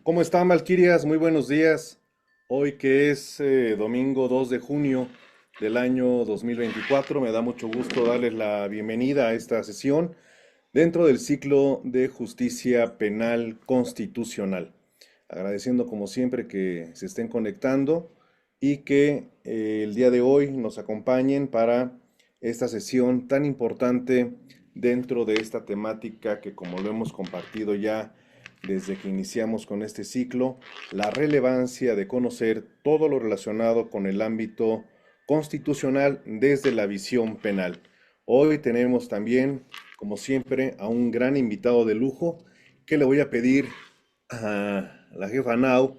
¿Cómo están, Valquirias? Muy buenos días. Hoy que es domingo 2 de junio del año 2024, me da mucho gusto darles la bienvenida a esta sesión dentro del ciclo de justicia penal constitucional. Agradeciendo como siempre que se estén conectando y que el día de hoy nos acompañen para esta sesión tan importante dentro de esta temática que, como lo hemos compartido ya desde que iniciamos con este ciclo, la relevancia de conocer todo lo relacionado con el ámbito constitucional desde la visión penal. Hoy tenemos también, como siempre, a un gran invitado de lujo que le voy a pedir a la jefa Nau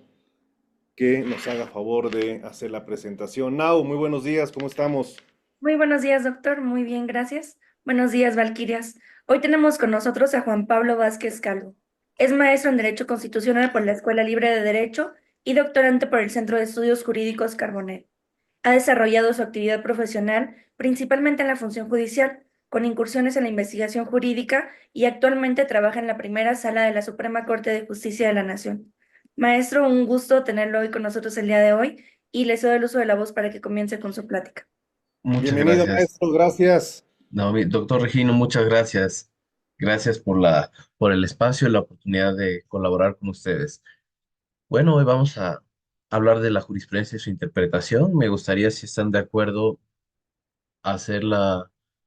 que nos haga favor de hacer la presentación. Nau, muy buenos días, ¿cómo estamos? Muy buenos días, doctor. Muy bien, gracias. Buenos días, Valquirias. Hoy tenemos con nosotros a Juan Pablo Vázquez Calvo. Es maestro en Derecho Constitucional por la Escuela Libre de Derecho y doctorante por el Centro de Estudios Jurídicos Carbonell. Ha desarrollado su actividad profesional principalmente en la función judicial, con incursiones en la investigación jurídica y actualmente trabaja en la primera sala de la Suprema Corte de Justicia de la Nación. Maestro, un gusto tenerlo hoy con nosotros el día de hoy y le cedo el uso de la voz para que comience con su plática. Muchas Bienvenido, gracias. maestro, gracias. No, doctor Regino, muchas gracias. Gracias por el espacio y la oportunidad de colaborar con ustedes. Bueno, hoy vamos a hablar de la jurisprudencia y su interpretación. Me gustaría, si están de acuerdo, hacer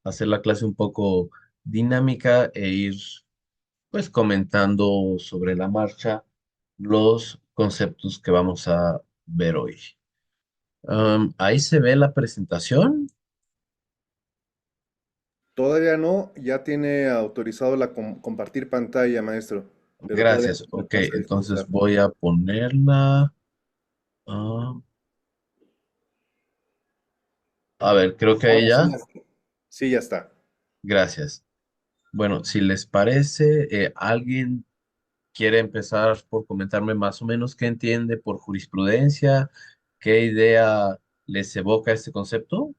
hacer la clase un poco dinámica e ir pues comentando sobre la marcha los conceptos que vamos a ver hoy. Ahí se ve la presentación. Todavía no, ya tiene autorizado la compartir pantalla, maestro, pero todavía Gracias. no Ok, alcanza a entonces disfrutar. voy a ponerla. ah, a ver, creo que Ahora sí ella. ya está. Sí, ya está. Gracias. Bueno, si les parece, ¿alguien quiere empezar por comentarme más o menos qué entiende por jurisprudencia? ¿Qué idea les evoca este concepto?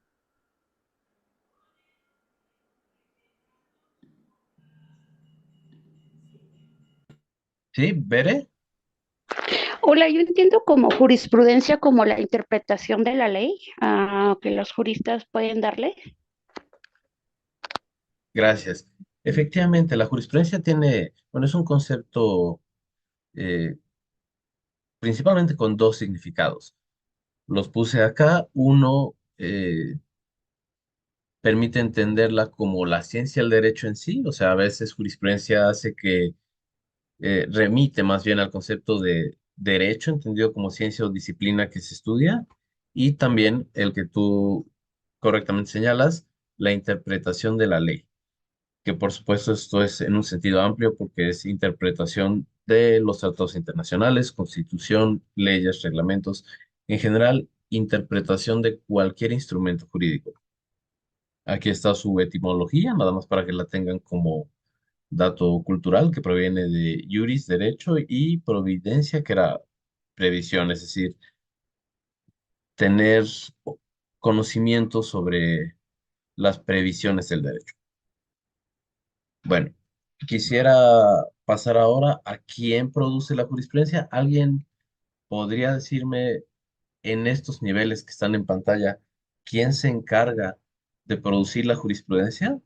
¿Sí, Bere? Hola, yo entiendo como jurisprudencia como la interpretación de la ley que los juristas pueden darle. Gracias. Efectivamente, la jurisprudencia tiene, bueno, es un concepto eh, principalmente con dos significados. Los puse acá. Uno, permite entenderla como la ciencia del derecho en sí, o sea, a veces jurisprudencia hace que remite más bien al concepto de derecho, entendido como ciencia o disciplina que se estudia, y también el que tú correctamente señalas, la interpretación de la ley, que por supuesto esto es en un sentido amplio porque es interpretación de los tratados internacionales, constitución, leyes, reglamentos, en general, interpretación de cualquier instrumento jurídico. Aquí está su etimología, nada más para que la tengan como dato cultural, que proviene de juris, derecho, y providencia, que era previsión, es decir, tener conocimiento sobre las previsiones del derecho. Bueno, quisiera pasar ahora a quién produce la jurisprudencia. ¿Alguien podría decirme en estos niveles que están en pantalla, quién se encarga de producir la jurisprudencia?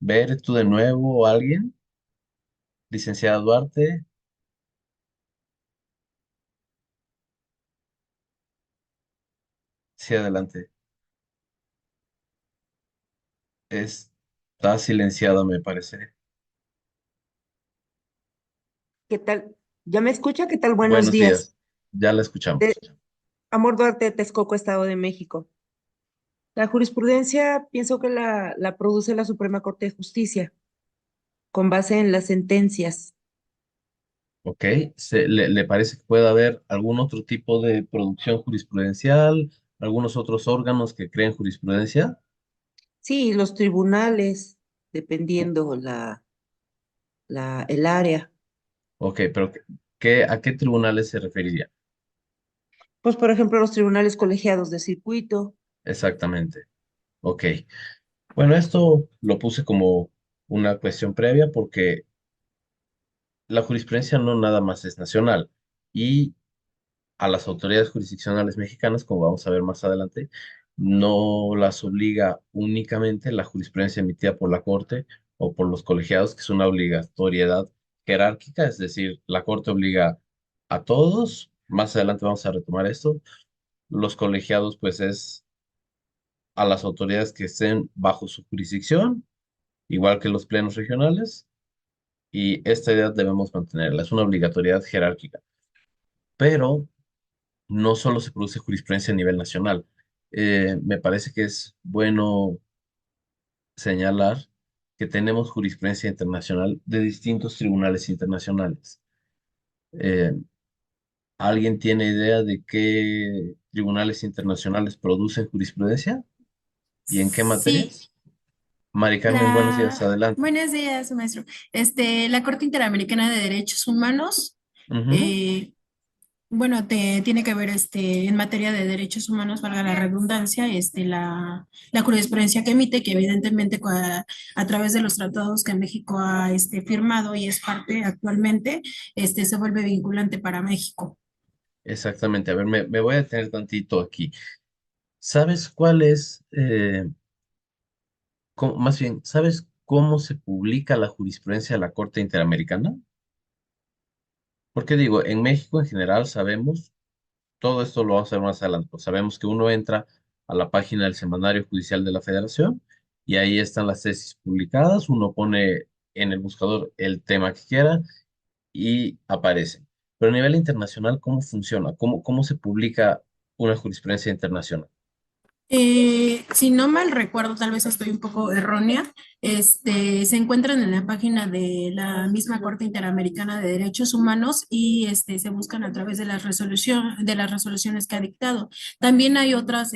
¿Ver tú de nuevo o alguien? Licenciada Duarte, sí, adelante. Está silenciada, me parece. ¿Qué tal? ¿Ya me escucha? ¿Qué tal? Buenos Buenos días. días, ya la De escuchamos. Amor Duarte, Texcoco, Estado de México. La jurisprudencia pienso que la produce la Suprema Corte de Justicia con base en las sentencias. ¿Ok? ¿Le parece que puede haber algún otro tipo de producción jurisprudencial, algunos otros órganos que creen jurisprudencia? Sí, los tribunales, dependiendo el área. Ok, pero ¿a qué tribunales se referiría? Pues, por ejemplo, los tribunales colegiados de circuito. Exactamente. Ok. Bueno, esto lo puse como una cuestión previa porque la jurisprudencia no nada más es nacional y a las autoridades jurisdiccionales mexicanas, como vamos a ver más adelante, no las obliga únicamente la jurisprudencia emitida por la Corte o por los colegiados, que es una obligatoriedad jerárquica, es decir, la Corte obliga a todos, más adelante vamos a retomar esto, los colegiados pues es a las autoridades que estén bajo su jurisdicción, igual que los plenos regionales, y esta idea debemos mantenerla, es una obligatoriedad jerárquica, pero no solo se produce jurisprudencia a nivel nacional. Me parece que es bueno señalar que tenemos jurisprudencia internacional de distintos tribunales internacionales. Eh, ¿Alguien tiene idea de qué tribunales internacionales producen jurisprudencia y en qué Sí, materias? Mari Carmen, buenos días, adelante. buenos días, maestro. La Corte Interamericana de Derechos Humanos, Ujú. eh, bueno, tiene que ver en materia de derechos humanos, valga la redundancia, la jurisprudencia que emite, que evidentemente a través de los tratados que México ha firmado y es parte actualmente, se vuelve vinculante para México. Exactamente, a ver, me voy a detener tantito aquí. ¿Sabes cuál es, más bien, ¿sabes cómo se publica la jurisprudencia de la Corte Interamericana? Porque digo, en México en general sabemos, todo esto lo vamos a ver más adelante, pues sabemos que uno entra a la página del Semanario Judicial de la Federación y ahí están las tesis publicadas, uno pone en el buscador el tema que quiera y aparece. Pero a nivel internacional, ¿cómo funciona? ¿Cómo se publica una jurisprudencia internacional? Si no mal recuerdo, tal vez estoy un poco errónea, se encuentran en la página de la misma Corte Interamericana de Derechos Humanos y se buscan a través de de las resoluciones que ha dictado. También hay otras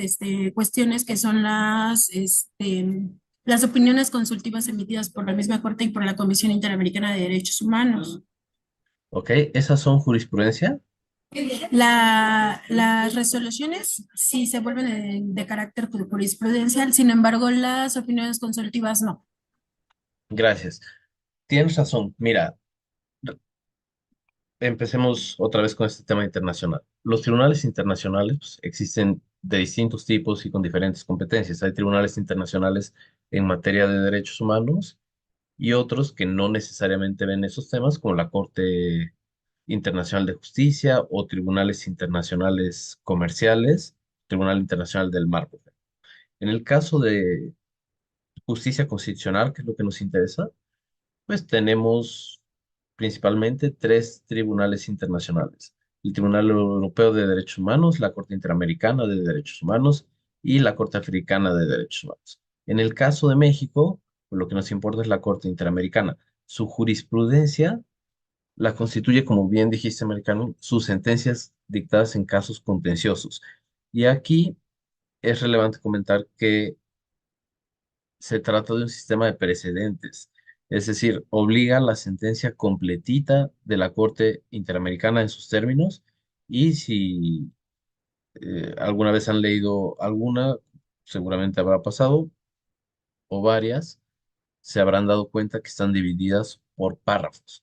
cuestiones que son las opiniones consultivas emitidas por la misma Corte y por la Comisión Interamericana de Derechos Humanos. ¿Ok? ¿Esas son jurisprudencia? Las resoluciones sí se vuelven de carácter jurisprudencial, sin embargo, las opiniones consultivas no. Gracias. Tienes razón. Mira, empecemos otra vez con este tema internacional. Los tribunales internacionales pues, existen de distintos tipos y con diferentes competencias. Hay tribunales internacionales en materia de derechos humanos y otros que no necesariamente ven esos temas, como la Corte Internacional de Justicia o tribunales internacionales comerciales, Tribunal Internacional del Mar, por ejemplo. En el caso de justicia constitucional, que es lo que nos interesa, pues tenemos principalmente tres tribunales internacionales. El Tribunal Europeo de Derechos Humanos, la Corte Interamericana de Derechos Humanos y la Corte Africana de Derechos Humanos. En el caso de México, pues, lo que nos importa es la Corte Interamericana. Su jurisprudencia la constituye, como bien dijiste, americano, sus sentencias dictadas en casos contenciosos. Y aquí es relevante comentar que se trata de un sistema de precedentes, es decir, obliga la sentencia completita de la Corte Interamericana en sus términos y si alguna vez han leído alguna, seguramente habrá pasado, o varias, se habrán dado cuenta que están divididas por párrafos.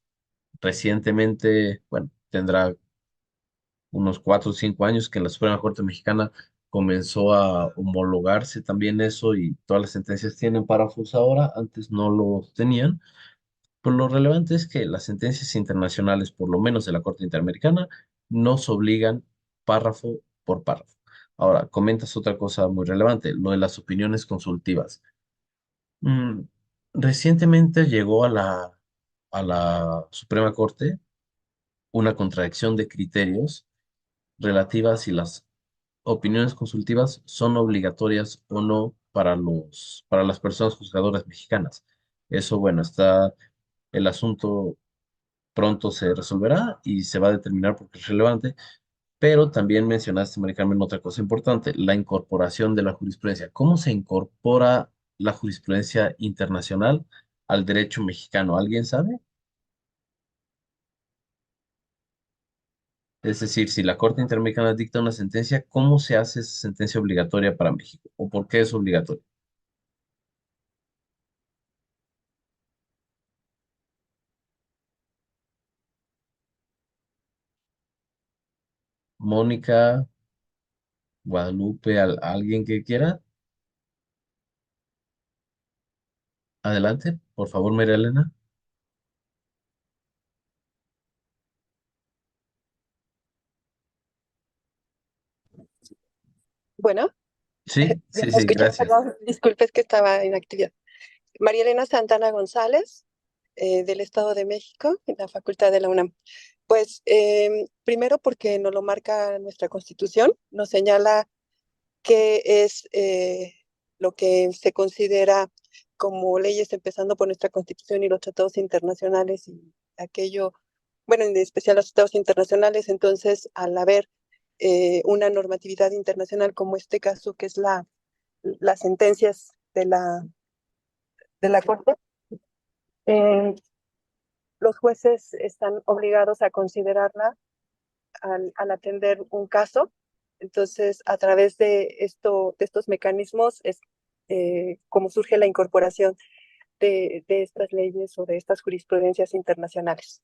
Recientemente, bueno, tendrá unos 4 o 5 años que la Suprema Corte Mexicana comenzó a homologarse también eso y todas las sentencias tienen párrafos ahora, antes no los tenían. Pero lo relevante es que las sentencias internacionales, por lo menos de la Corte Interamericana, nos obligan párrafo por párrafo. Ahora, comentas otra cosa muy relevante, lo de las opiniones consultivas. Mm, Recientemente llegó a la Suprema Corte una contradicción de criterios relativas si las opiniones consultivas son obligatorias o no para para las personas juzgadoras mexicanas. Eso, bueno, está el asunto pronto se resolverá y se va a determinar porque es relevante, pero también mencionaste, María Carmen, otra cosa importante, la incorporación de la jurisprudencia. ¿Cómo se incorpora la jurisprudencia internacional al derecho mexicano? ¿Alguien sabe? Es decir, si la Corte Interamericana dicta una sentencia, ¿cómo se hace esa sentencia obligatoria para México? ¿O por qué es obligatoria? Mónica, Guadalupe, alguien que quiera. Adelante, por favor, María Elena. Bueno, Sí, sí, ¿me sí, escuchan? gracias. Perdón, disculpe, es que estaba en actividad. María Elena Santana González, del Estado de México, en la Facultad de la UNAM. Pues primero porque nos lo marca nuestra Constitución, nos señala qué es lo que se considera como leyes, empezando por nuestra Constitución y los tratados internacionales y aquello, bueno, en especial los tratados internacionales. Entonces, al haber una normatividad internacional como este caso, que es las sentencias de la Corte, eh, los jueces están obligados a considerarla al atender un caso. Entonces, a través de estos mecanismos es como surge la incorporación de estas leyes o de estas jurisprudencias internacionales.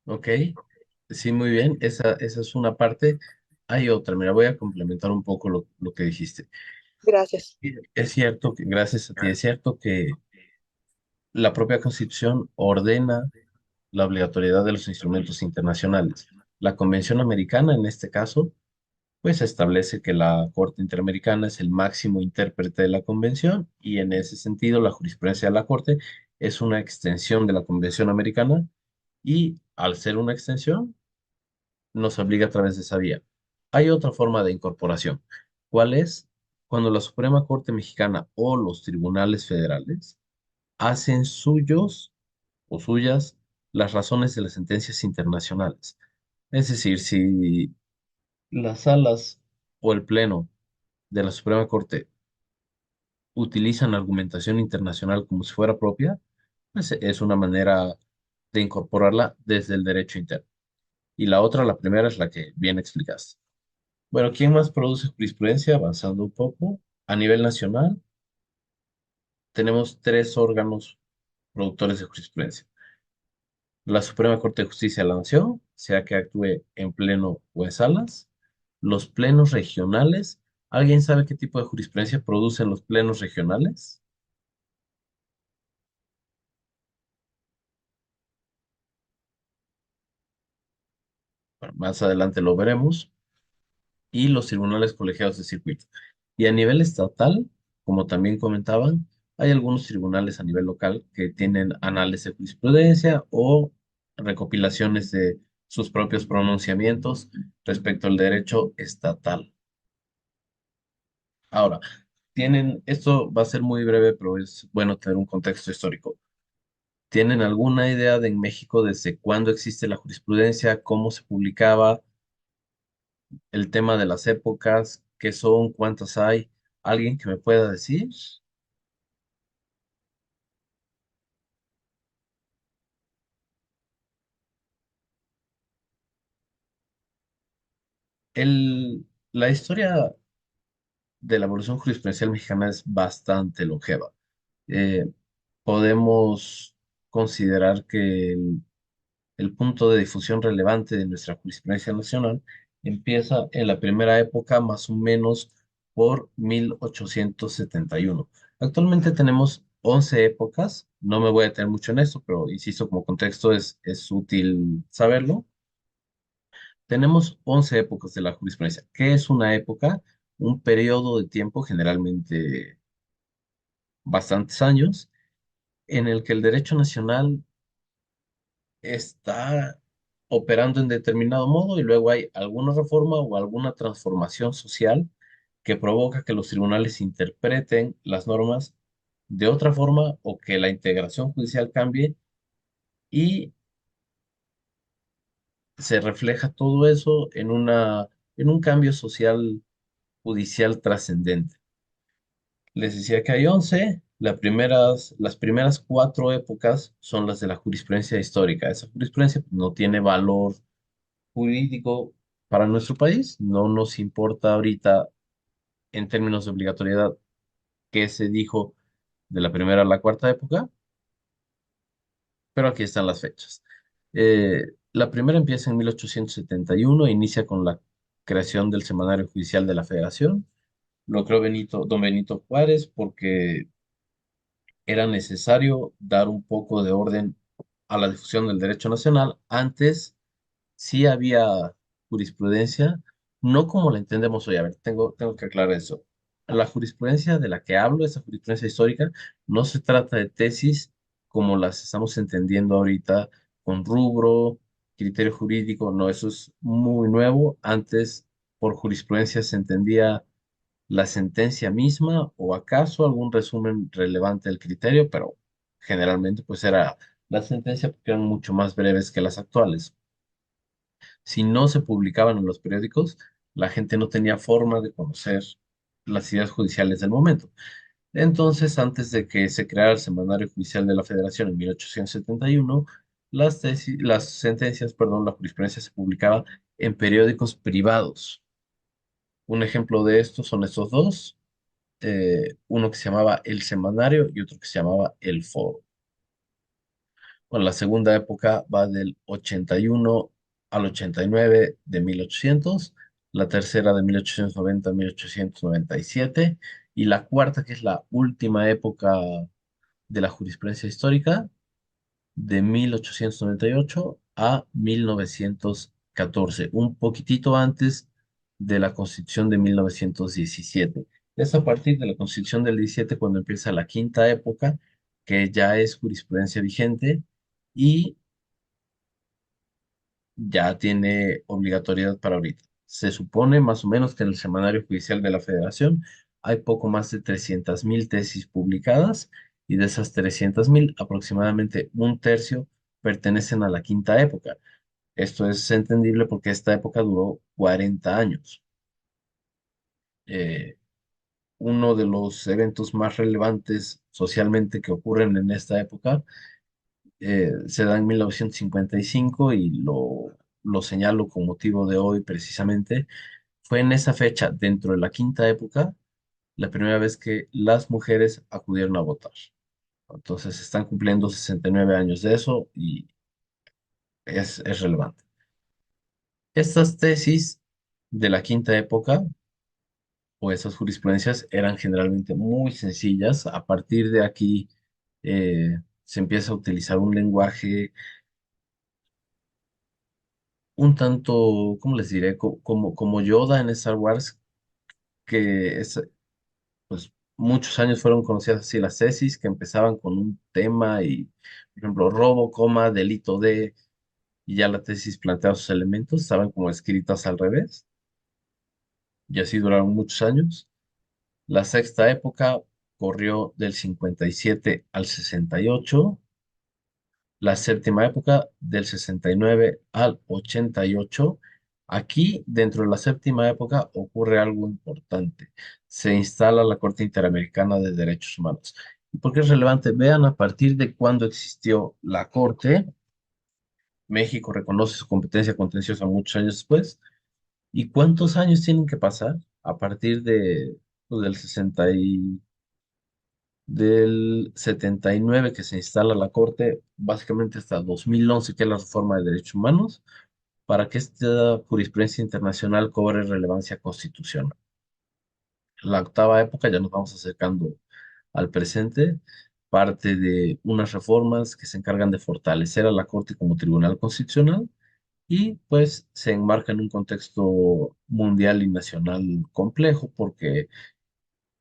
Ok, sí, muy bien. Esa es una parte. Hay otra, mira, voy a complementar un poco lo que dijiste. Gracias. Es cierto que, gracias a ti, es cierto que la propia Constitución ordena la obligatoriedad de los instrumentos internacionales. La Convención Americana, en este caso, pues establece que la Corte Interamericana es el máximo intérprete de la Convención y en ese sentido la jurisprudencia de la Corte es una extensión de la Convención Americana y al ser una extensión nos obliga a través de esa vía. Hay otra forma de incorporación. ¿Cuál es? Cuando la Suprema Corte Mexicana o los tribunales federales hacen suyos o suyas las razones de las sentencias internacionales. Es decir, si las salas o el pleno de la Suprema Corte utilizan argumentación internacional como si fuera propia, pues es una manera de incorporarla desde el derecho interno. Y la otra, la primera, es la que bien explicaste. Bueno, ¿quién más produce jurisprudencia? Avanzando un poco. A nivel nacional, tenemos tres órganos productores de jurisprudencia. La Suprema Corte de Justicia de la Nación, sea que actúe en pleno o en salas. Los plenos regionales. ¿Alguien sabe qué tipo de jurisprudencia producen los plenos regionales? Bueno, más adelante lo veremos. Y los tribunales colegiados de circuito. Y a nivel estatal, como también comentaban, hay algunos tribunales a nivel local que tienen anales de jurisprudencia o recopilaciones de sus propios pronunciamientos respecto al derecho estatal. Ahora, esto va a ser muy breve, pero es bueno tener un contexto histórico. ¿Tienen alguna idea de en México desde cuándo existe la jurisprudencia, cómo se publicaba, el tema de las épocas, qué son, cuántas hay? ¿Alguien que me pueda decir? La historia de la evolución jurisprudencial mexicana es bastante longeva. Eh, Podemos considerar que el punto de difusión relevante de nuestra jurisprudencia nacional empieza en la primera época, más o menos por 1871. Actualmente tenemos 11 épocas, no me voy a detener mucho en esto, pero insisto, como contexto es útil saberlo. Tenemos 11 épocas de la jurisprudencia. ¿Qué es una época? Un periodo de tiempo, generalmente bastantes años, en el que el derecho nacional está operando en determinado modo y luego hay alguna reforma o alguna transformación social que provoca que los tribunales interpreten las normas de otra forma o que la integración judicial cambie y se refleja todo eso en un cambio social judicial trascendente. Les decía que hay 11. Las primeras cuatro épocas son las de la jurisprudencia histórica. Esa jurisprudencia pues, no tiene valor jurídico para nuestro país. No nos importa ahorita, en términos de obligatoriedad, qué se dijo de la primera a la cuarta época, pero aquí están las fechas. La primera empieza en 1871 e inicia con la creación del Semanario Judicial de la Federación. Lo creó don Benito Juárez porque era necesario dar un poco de orden a la difusión del derecho nacional. Antes sí había jurisprudencia, no como la entendemos hoy. A ver, tengo que aclarar eso. La jurisprudencia de la que hablo, esa jurisprudencia histórica, no se trata de tesis como las estamos entendiendo ahorita, con rubro, criterio jurídico, no, eso es muy nuevo. Antes, por jurisprudencia se entendía la sentencia misma o acaso algún resumen relevante del criterio, pero generalmente pues era la sentencia porque eran mucho más breves que las actuales. Si no se publicaban en los periódicos, la gente no tenía forma de conocer las ideas judiciales del momento. Entonces, antes de que se creara el Semanario Judicial de la Federación en 1871, las sentencias, perdón, la jurisprudencia se publicaba en periódicos privados. Un ejemplo de esto son estos dos, uno que se llamaba El Semanario y otro que se llamaba El Foro. Bueno, la segunda época va del 81 al 89 de 1800, la tercera de 1890 a 1897 y la cuarta, que es la última época de la jurisprudencia histórica, de 1898 a 1914, un poquitito antes de la Constitución de 1917. Es a partir de la Constitución del 17 cuando empieza la quinta época, que ya es jurisprudencia vigente y ya tiene obligatoriedad para ahorita. Se supone más o menos que en el Semanario Judicial de la Federación hay poco más de 300.000 tesis publicadas y de esas 300.000, aproximadamente un tercio pertenecen a la quinta época. Esto es entendible porque esta época duró 40 años. Eh, Uno de los eventos más relevantes socialmente que ocurren en esta época se da en 1955 y lo señalo con motivo de hoy precisamente. Fue en esa fecha, dentro de la quinta época, la primera vez que las mujeres acudieron a votar. Entonces están cumpliendo 69 años de eso y es relevante. Estas tesis de la quinta época o esas jurisprudencias eran generalmente muy sencillas. A partir de aquí se empieza a utilizar un lenguaje un tanto, ¿cómo les diré? Como Yoda en Star Wars, que pues, muchos años fueron conocidas así las tesis, que empezaban con un tema y, por ejemplo, robo, coma, delito de, y ya la tesis planteaba sus elementos, estaban como escritas al revés, y así duraron muchos años. La sexta época corrió del 57 al 68, la séptima época del 69 al 88. Aquí, dentro de la séptima época, ocurre algo importante. Se instala la Corte Interamericana de Derechos Humanos. ¿Y por qué es relevante? Vean a partir de cuándo existió la Corte. México reconoce su competencia contenciosa muchos años después. ¿Y cuántos años tienen que pasar a partir pues, del 79 que se instala la Corte, básicamente hasta 2011, que es la reforma de derechos humanos, para que esta jurisprudencia internacional cobre relevancia constitucional? La octava época, ya nos vamos acercando al presente, parte de unas reformas que se encargan de fortalecer a la Corte como tribunal constitucional y pues se enmarca en un contexto mundial y nacional complejo porque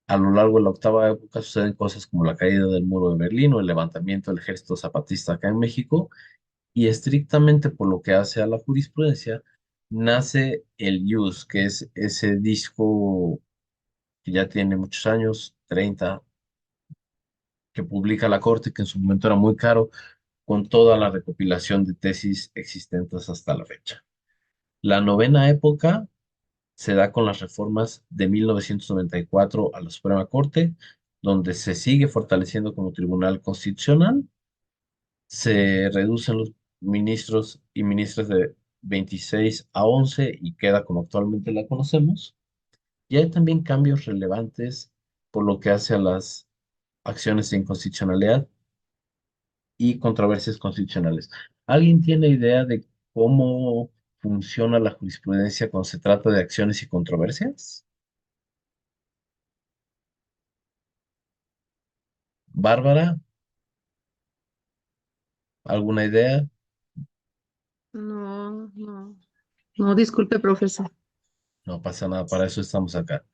a lo largo de la octava época suceden cosas como la caída del muro de Berlín o el levantamiento del ejército zapatista acá en México, y estrictamente por lo que hace a la jurisprudencia, nace el IUS, que es ese disco que ya tiene muchos años, 30, que publica la Corte, que en su momento era muy caro, con toda la recopilación de tesis existentes hasta la fecha. La novena época se da con las reformas de 1994 a la Suprema Corte, donde se sigue fortaleciendo como tribunal constitucional, se reducen los ministros y ministras de 26 a 11 y queda como actualmente la conocemos. Y hay también cambios relevantes por lo que hace a las acciones de inconstitucionalidad y controversias constitucionales. ¿Alguien tiene idea de cómo funciona la jurisprudencia cuando se trata de acciones y controversias? Bárbara, ¿alguna idea? No, no. No, disculpe, profesor. No pasa nada, para eso estamos acá.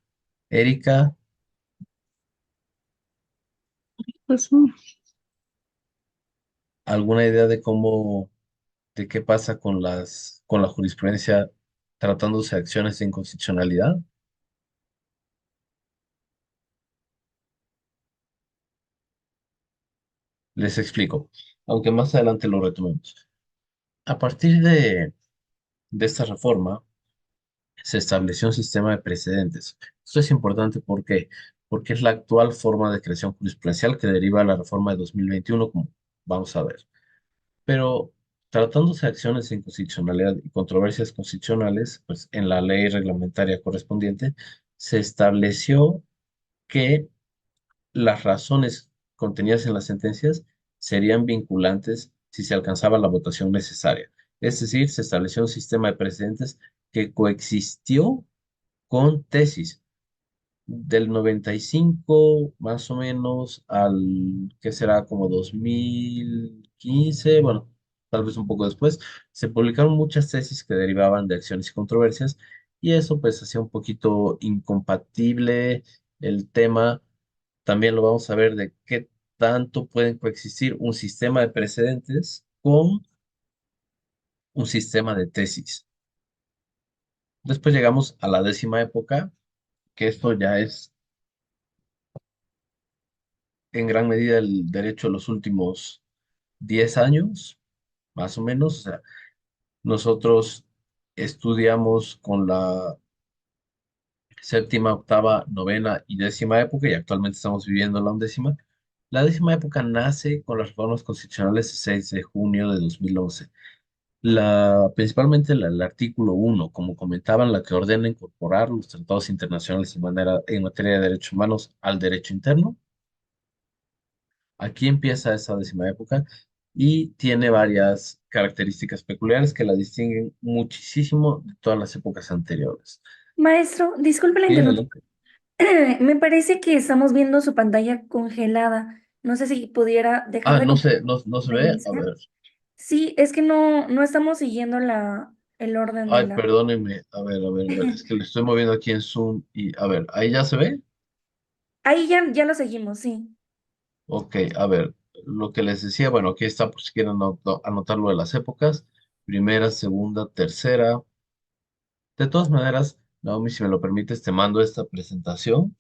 Erika, Pues, no. ¿alguna idea de cómo, de qué pasa con con la jurisprudencia tratándose de acciones de inconstitucionalidad? Les explico, aunque más adelante lo retomemos. A partir de esta reforma, se estableció un sistema de precedentes. Esto es importante porque es la actual forma de creación jurisprudencial que deriva de la reforma de 2021, como vamos a ver. Pero tratándose de acciones de inconstitucionalidad y controversias constitucionales, pues en la ley reglamentaria correspondiente se estableció que las razones contenidas en las sentencias serían vinculantes si se alcanzaba la votación necesaria. Es decir, se estableció un sistema de precedentes que coexistió con tesis del 95 más o menos al, ¿qué será? Como 2015, bueno, tal vez un poco después, se publicaron muchas tesis que derivaban de acciones y controversias y eso pues hacía un poquito incompatible el tema. También lo vamos a ver de qué tanto pueden coexistir un sistema de precedentes con un sistema de tesis. Después llegamos a la décima época, que esto ya es en gran medida el derecho de los últimos 10 años, más o menos. O sea, nosotros estudiamos con la séptima, octava, novena y décima época y actualmente estamos viviendo la undécima. La décima época nace con las reformas constitucionales del 6 de junio de 2011. Principalmente el artículo 1, como comentaban, la que ordena incorporar los tratados internacionales en materia de derechos humanos al derecho interno. Aquí empieza esa décima época y tiene varias características peculiares que la distinguen muchísimo de todas las épocas anteriores. Maestro, disculpe la Sí, interrupción. adelante. Me parece que estamos viendo su pantalla congelada. No sé si pudiera dejar Ah, de no se ve. A reiniciar. ver. Sí, es que no estamos siguiendo el orden de Ay, la... perdónenme. A ver. Es que le estoy moviendo aquí en Zoom y a ver, ¿ahí ya se ve? Ahí ya lo seguimos, sí. Ok, a ver. Lo que les decía, bueno, aquí está por si quieren anotar lo de las épocas. Primera, segunda, tercera. De todas maneras, Naomi, si me lo permites, te mando esta presentación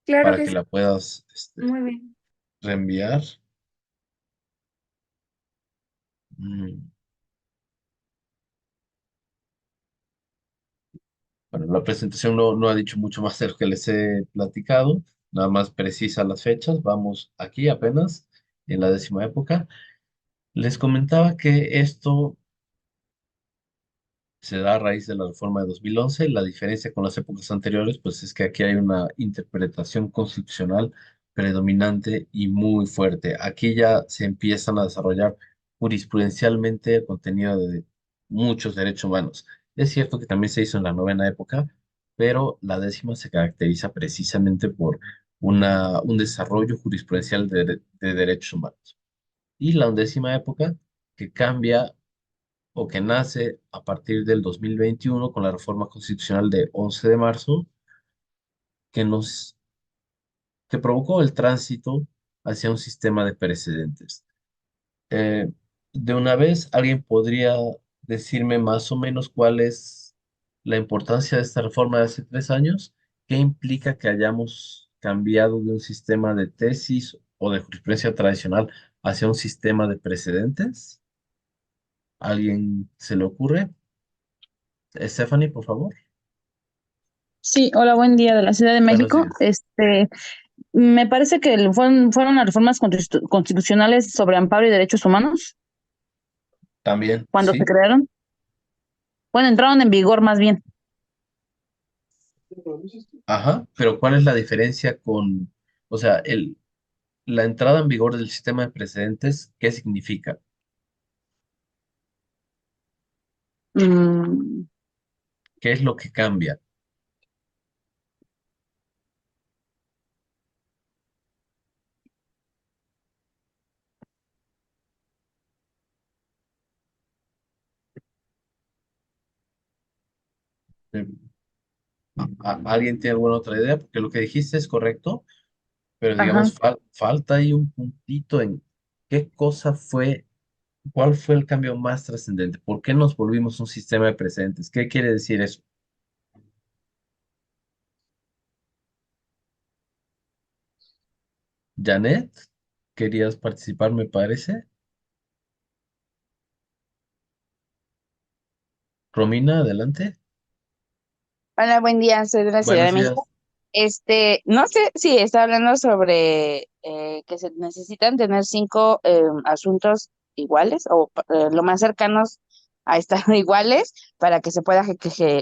Claro para que que sí. la puedas Muy bien. reenviar. Mm, Bueno, la presentación no ha dicho mucho más de lo que les he platicado, nada más precisa las fechas. Vamos aquí apenas en la décima época. Les comentaba que esto se da a raíz de la reforma de 2011. La diferencia con las épocas anteriores, pues es que aquí hay una interpretación constitucional predominante y muy fuerte. Aquí ya se empiezan a desarrollar jurisprudencialmente el contenido de muchos derechos humanos. Es cierto que también se hizo en la novena época, pero la décima se caracteriza precisamente por un desarrollo jurisprudencial de derechos humanos. Y la undécima época, que cambia o que nace a partir del 2021 con la reforma constitucional de 11 de marzo, que que provocó el tránsito hacia un sistema de precedentes. Eh, de una vez, ¿alguien podría decirme más o menos cuál es la importancia de esta reforma de hace 3 años? ¿Qué implica que hayamos cambiado de un sistema de tesis o de jurisprudencia tradicional hacia un sistema de precedentes? ¿Alguien se le ocurre? Stephanie, por favor. Sí, hola, buen día de la Ciudad de Buenos México. días. Me parece que fueron las reformas constitucionales sobre amparo y derechos humanos También, cuando se sí. crearon. Bueno, entraron en vigor más bien. Ajá, pero ¿cuál es la diferencia o sea, la entrada en vigor del sistema de precedentes, ¿qué significa? Mm, ¿Qué es lo que cambia? Eh, ¿Alguien tiene alguna otra idea? Porque lo que dijiste es correcto, pero ajá. digamos, falta ahí un puntito en qué cosa fue, cuál fue el cambio más trascendente. ¿Por qué nos volvimos un sistema de precedentes? ¿Qué quiere decir eso? Janet, ¿querías participar, me parece? Romina, adelante. Hola, buen día, soy de la Ciudad de Buenos días. México. No sé si está hablando sobre que se necesitan tener cinco asuntos iguales o lo más cercanos a estar iguales para que se pueda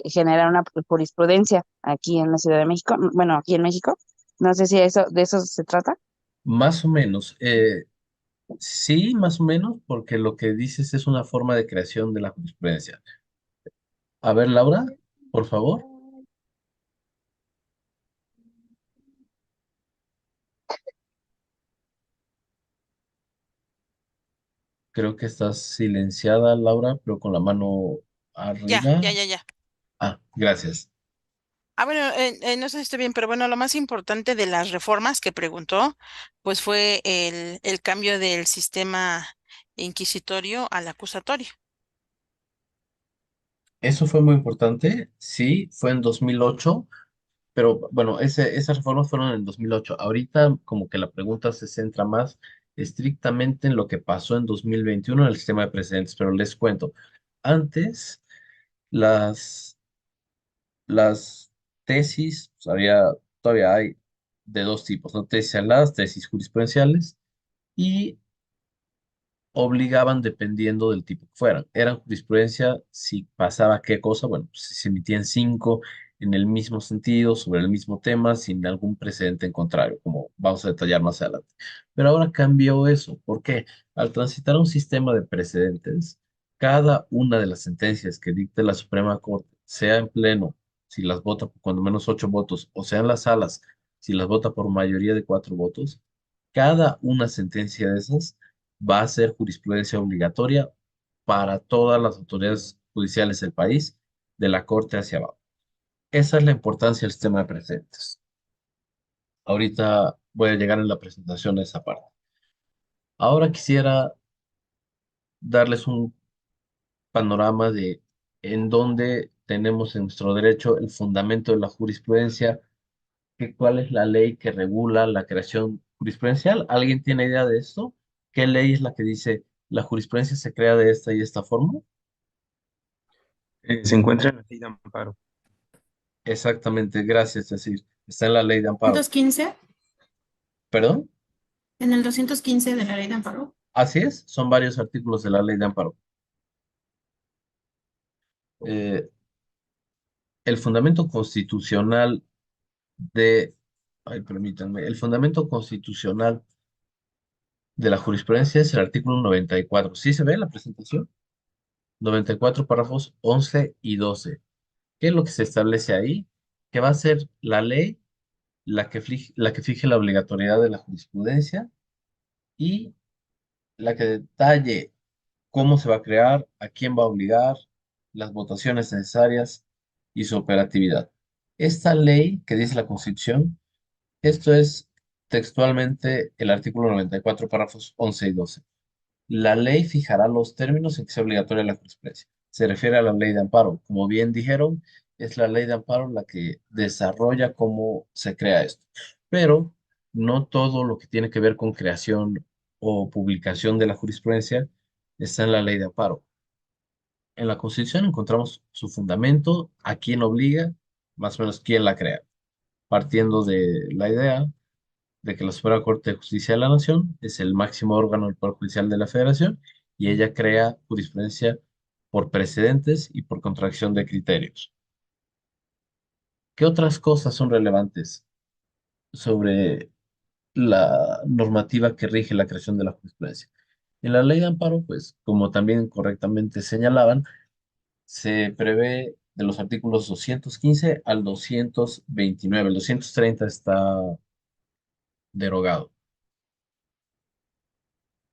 generar una jurisprudencia aquí en la Ciudad de México. Bueno, aquí en México. No sé si de eso se trata. Más o menos. Sí, más o menos, porque lo que dices es una forma de creación de la jurisprudencia. A ver, Laura, por favor. Creo que estás silenciada, Laura, pero con la mano Ya, arriba. ya, ya, ya. Ah, gracias. Bueno, no sé si estoy bien, pero bueno, lo más importante de las reformas que preguntó, pues fue el cambio del sistema inquisitorio al acusatorio. Eso fue muy importante. Sí, fue en 2008, pero bueno, esas reformas fueron en 2008. Ahorita como que la pregunta se centra más estrictamente en lo que pasó en 2021 en el sistema de precedentes, pero les cuento. Antes, las Las tesis, pues, todavía hay de dos tipos, ¿no? Tesis aladas, tesis jurisprudenciales, y obligaban dependiendo del tipo que fueran. Eran jurisprudencia si pasaba qué cosa, bueno, pues, si se emitían cinco en el mismo sentido, sobre el mismo tema, sin algún precedente en contrario, como vamos a detallar más adelante. Pero ahora cambió eso. ¿Por qué? Al transitar a un sistema de precedentes, cada una de las sentencias que dicte la Suprema Corte, sea en pleno, si las vota por cuando menos 8 votos, o sea en las salas, si las vota por mayoría de 4 votos, cada una sentencia de esas va a ser jurisprudencia obligatoria para todas las autoridades judiciales del país, de la Corte hacia abajo. Esa es la importancia del sistema de precedentes. Ahorita voy a llegar en la presentación a esa parte. Ahora quisiera darles un panorama de en dónde tenemos en nuestro derecho el fundamento de la jurisprudencia, cuál es la ley que regula la creación jurisprudencial. ¿Alguien tiene idea de esto? ¿Qué ley es la que dice la jurisprudencia se crea de esta y esta forma? Se encuentra en la ley de amparo. Exactamente, gracias, es decir, está en la ley de amparo. 215, ¿Perdón? en el 215 de la ley de amparo. Así es, son varios artículos de la ley de amparo. Eh, el fundamento constitucional de, ay, permítanme, el fundamento constitucional de la jurisprudencia es el artículo 94. ¿Sí se ve en la presentación? 94 párrafos 11 y 12. ¿Qué es lo que se establece ahí? Que va a ser la ley la que fije la obligatoriedad de la jurisprudencia y la que detalle cómo se va a crear, a quién va a obligar, las votaciones necesarias y su operatividad. Esta ley que dice la Constitución, esto es textualmente el artículo 94, párrafos 11 y 12. La ley fijará los términos en que sea obligatoria la jurisprudencia. Se refiere a la ley de amparo. Como bien dijeron, es la ley de amparo la que desarrolla cómo se crea esto. Pero no todo lo que tiene que ver con creación o publicación de la jurisprudencia está en la ley de amparo. En la Constitución encontramos su fundamento, a quién obliga, más o menos quién la crea, partiendo de la idea de que la Suprema Corte de Justicia de la Nación es el máximo órgano del Poder Judicial de la Federación y ella crea jurisprudencia por precedentes y por contracción de criterios. ¿Qué otras cosas son relevantes sobre la normativa que rige la creación de la jurisprudencia? En la ley de amparo, pues, como también correctamente señalaban, se prevé de los artículos 215 al 229. El 230 está derogado.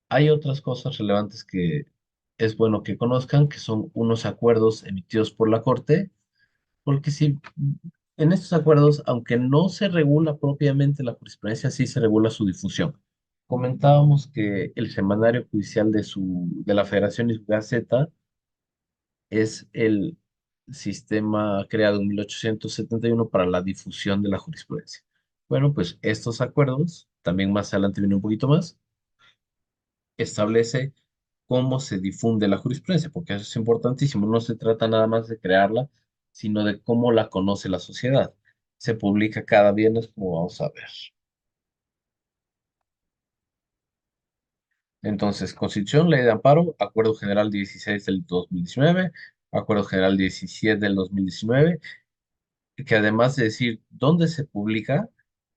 Hay otras cosas relevantes que es bueno que conozcan, que son unos acuerdos emitidos por la Corte, porque si en estos acuerdos, aunque no se regula propiamente la jurisprudencia, sí se regula su difusión. Comentábamos que el semanario judicial de la Federación y su Gaceta es el sistema creado en 1871 para la difusión de la jurisprudencia. Bueno, pues estos acuerdos, también más adelante viene un poquito más, establece cómo se difunde la jurisprudencia, porque eso es importantísimo. No se trata nada más de crearla, sino de cómo la conoce la sociedad. Se publica cada viernes, como vamos a ver. Entonces, Constitución, Ley de Amparo, Acuerdo General 16 del 2019, Acuerdo General 17 del 2019, que además de decir dónde se publica,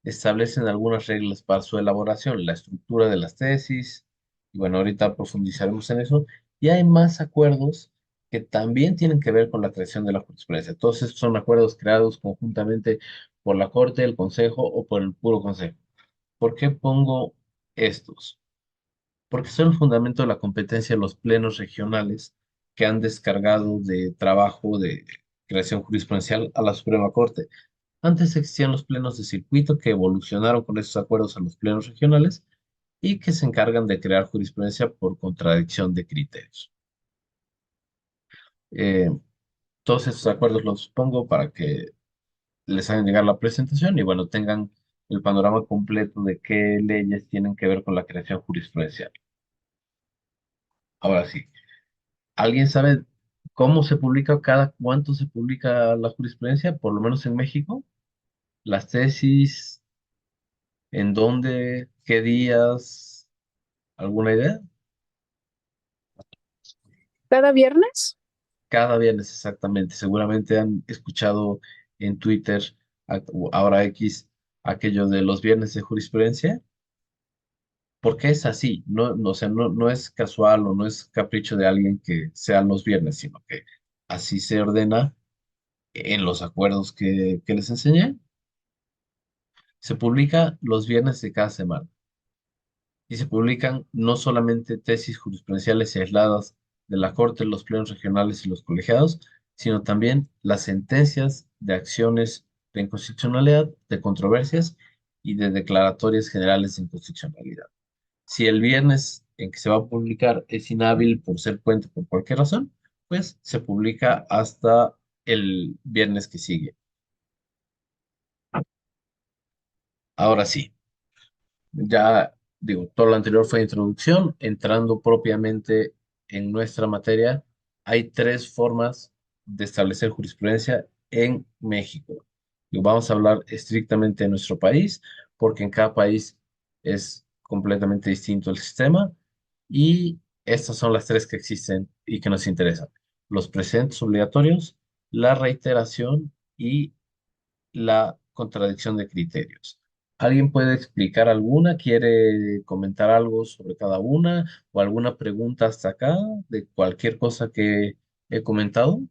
establecen algunas reglas para su elaboración, la estructura de las tesis, y bueno, ahorita profundizaremos en eso, y hay más acuerdos que también tienen que ver con la creación de la jurisprudencia. Todos estos son acuerdos creados conjuntamente por la Corte, el Consejo o por el puro Consejo. ¿Por qué pongo estos? Porque son el fundamento de la competencia de los plenos regionales que han descargado de trabajo de creación jurisprudencial a la Suprema Corte. Antes existían los plenos de circuito que evolucionaron con estos acuerdos a los plenos regionales y que se encargan de crear jurisprudencia por contradicción de criterios. Eh, todos estos acuerdos los pongo para que les hagan llegar la presentación y bueno, tengan el panorama completo de qué leyes tienen que ver con la creación jurisprudencial. Ahora sí, ¿alguien sabe cómo se publica, cada cuánto se publica la jurisprudencia, por lo menos en México? Las tesis, ¿en dónde? ¿Qué días? ¿Alguna idea? ¿Cada viernes? Cada viernes exactamente. Seguramente han escuchado en Twitter, o ahora X, aquello de los viernes de jurisprudencia, porque es así, o sea, no es casual o no es capricho de alguien que sean los viernes, sino que así se ordena en los acuerdos que les enseñé. Se publica los viernes de cada semana y se publican no solamente tesis jurisprudenciales y aisladas de la Corte, los plenos regionales y los colegiados, sino también las sentencias de acciones de inconstitucionalidad, de controversias y de declaratorias generales de inconstitucionalidad. Si el viernes en que se va a publicar es inhábil por ser puente por cualquier razón, pues se publica hasta el viernes que sigue. Ahora sí. Ya digo, todo lo anterior fue introducción. Entrando propiamente en nuestra materia, hay tres formas de establecer jurisprudencia en México. Y vamos a hablar estrictamente de nuestro país, porque en cada país es completamente distinto el sistema. Y estas son las tres que existen y que nos interesan. Los precedentes obligatorios, la reiteración y la contradicción de criterios. ¿Alguien puede explicar alguna? ¿Quiere comentar algo sobre cada una? ¿O alguna pregunta hasta acá de cualquier cosa que he comentado?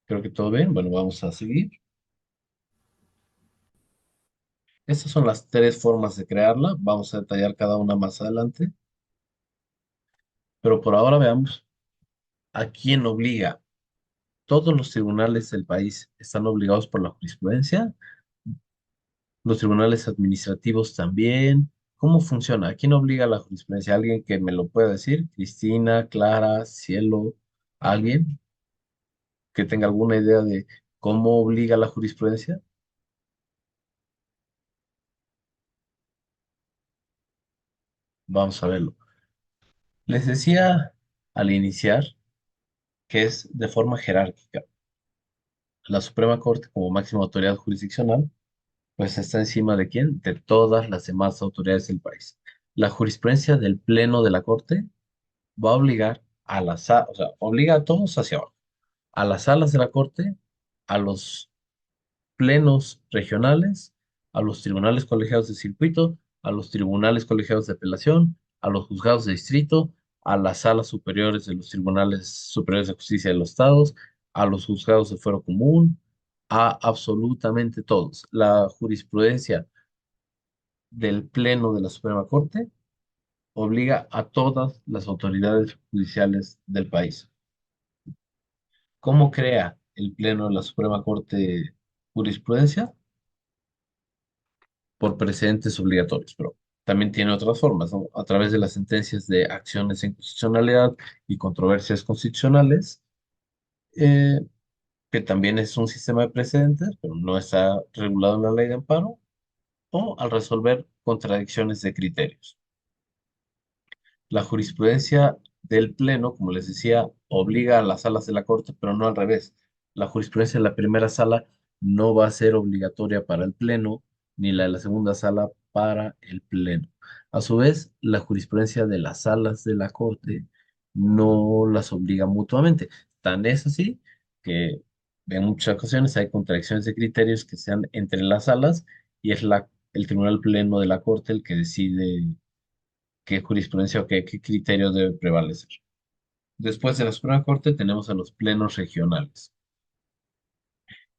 Creo que todo bien. Bueno, vamos a seguir. Estas son las tres formas de crearla. Vamos a detallar cada una más adelante. Pero por ahora veamos a quién obliga. Todos los tribunales del país están obligados por la jurisprudencia. Los tribunales administrativos también. ¿Cómo funciona? ¿A quién obliga la jurisprudencia? ¿Alguien que me lo pueda decir? Cristina, Clara, Cielo, ¿alguien que tenga alguna idea de cómo obliga la jurisprudencia? Vamos a verlo. Les decía al iniciar que es de forma jerárquica. La Suprema Corte, como máxima autoridad jurisdiccional, pues está encima de quién? De todas las demás autoridades del país. La jurisprudencia del Pleno de la Corte va a obligar a o sea, obliga a todos hacia abajo, a las salas de la Corte, a los plenos regionales, a los tribunales colegiados de circuito, a los tribunales colegiados de apelación, a los juzgados de distrito, a las salas superiores de los tribunales superiores de justicia de los estados, a los juzgados de fuero común, a absolutamente todos. La jurisprudencia del Pleno de la Suprema Corte obliga a todas las autoridades judiciales del país. ¿Cómo crea el Pleno de la Suprema Corte jurisprudencia? Por precedentes obligatorios, pero también tiene otras formas, ¿no? A través de las sentencias de acciones en constitucionalidad y controversias constitucionales, eh, que también es un sistema de precedentes, pero no está regulado en la ley de amparo, o al resolver contradicciones de criterios. La jurisprudencia del Pleno, como les decía, obliga a las salas de la Corte, pero no al revés. La jurisprudencia de la primera sala no va a ser obligatoria para el Pleno, ni la de la segunda sala para el Pleno. A su vez, la jurisprudencia de las salas de la Corte no las obliga mutuamente. Tan es así que en muchas ocasiones hay contradicciones de criterios que sean entre las salas y es el Tribunal Pleno de la Corte el que decide qué jurisprudencia o qué criterio debe prevalecer. Después de la Suprema Corte tenemos a los plenos regionales.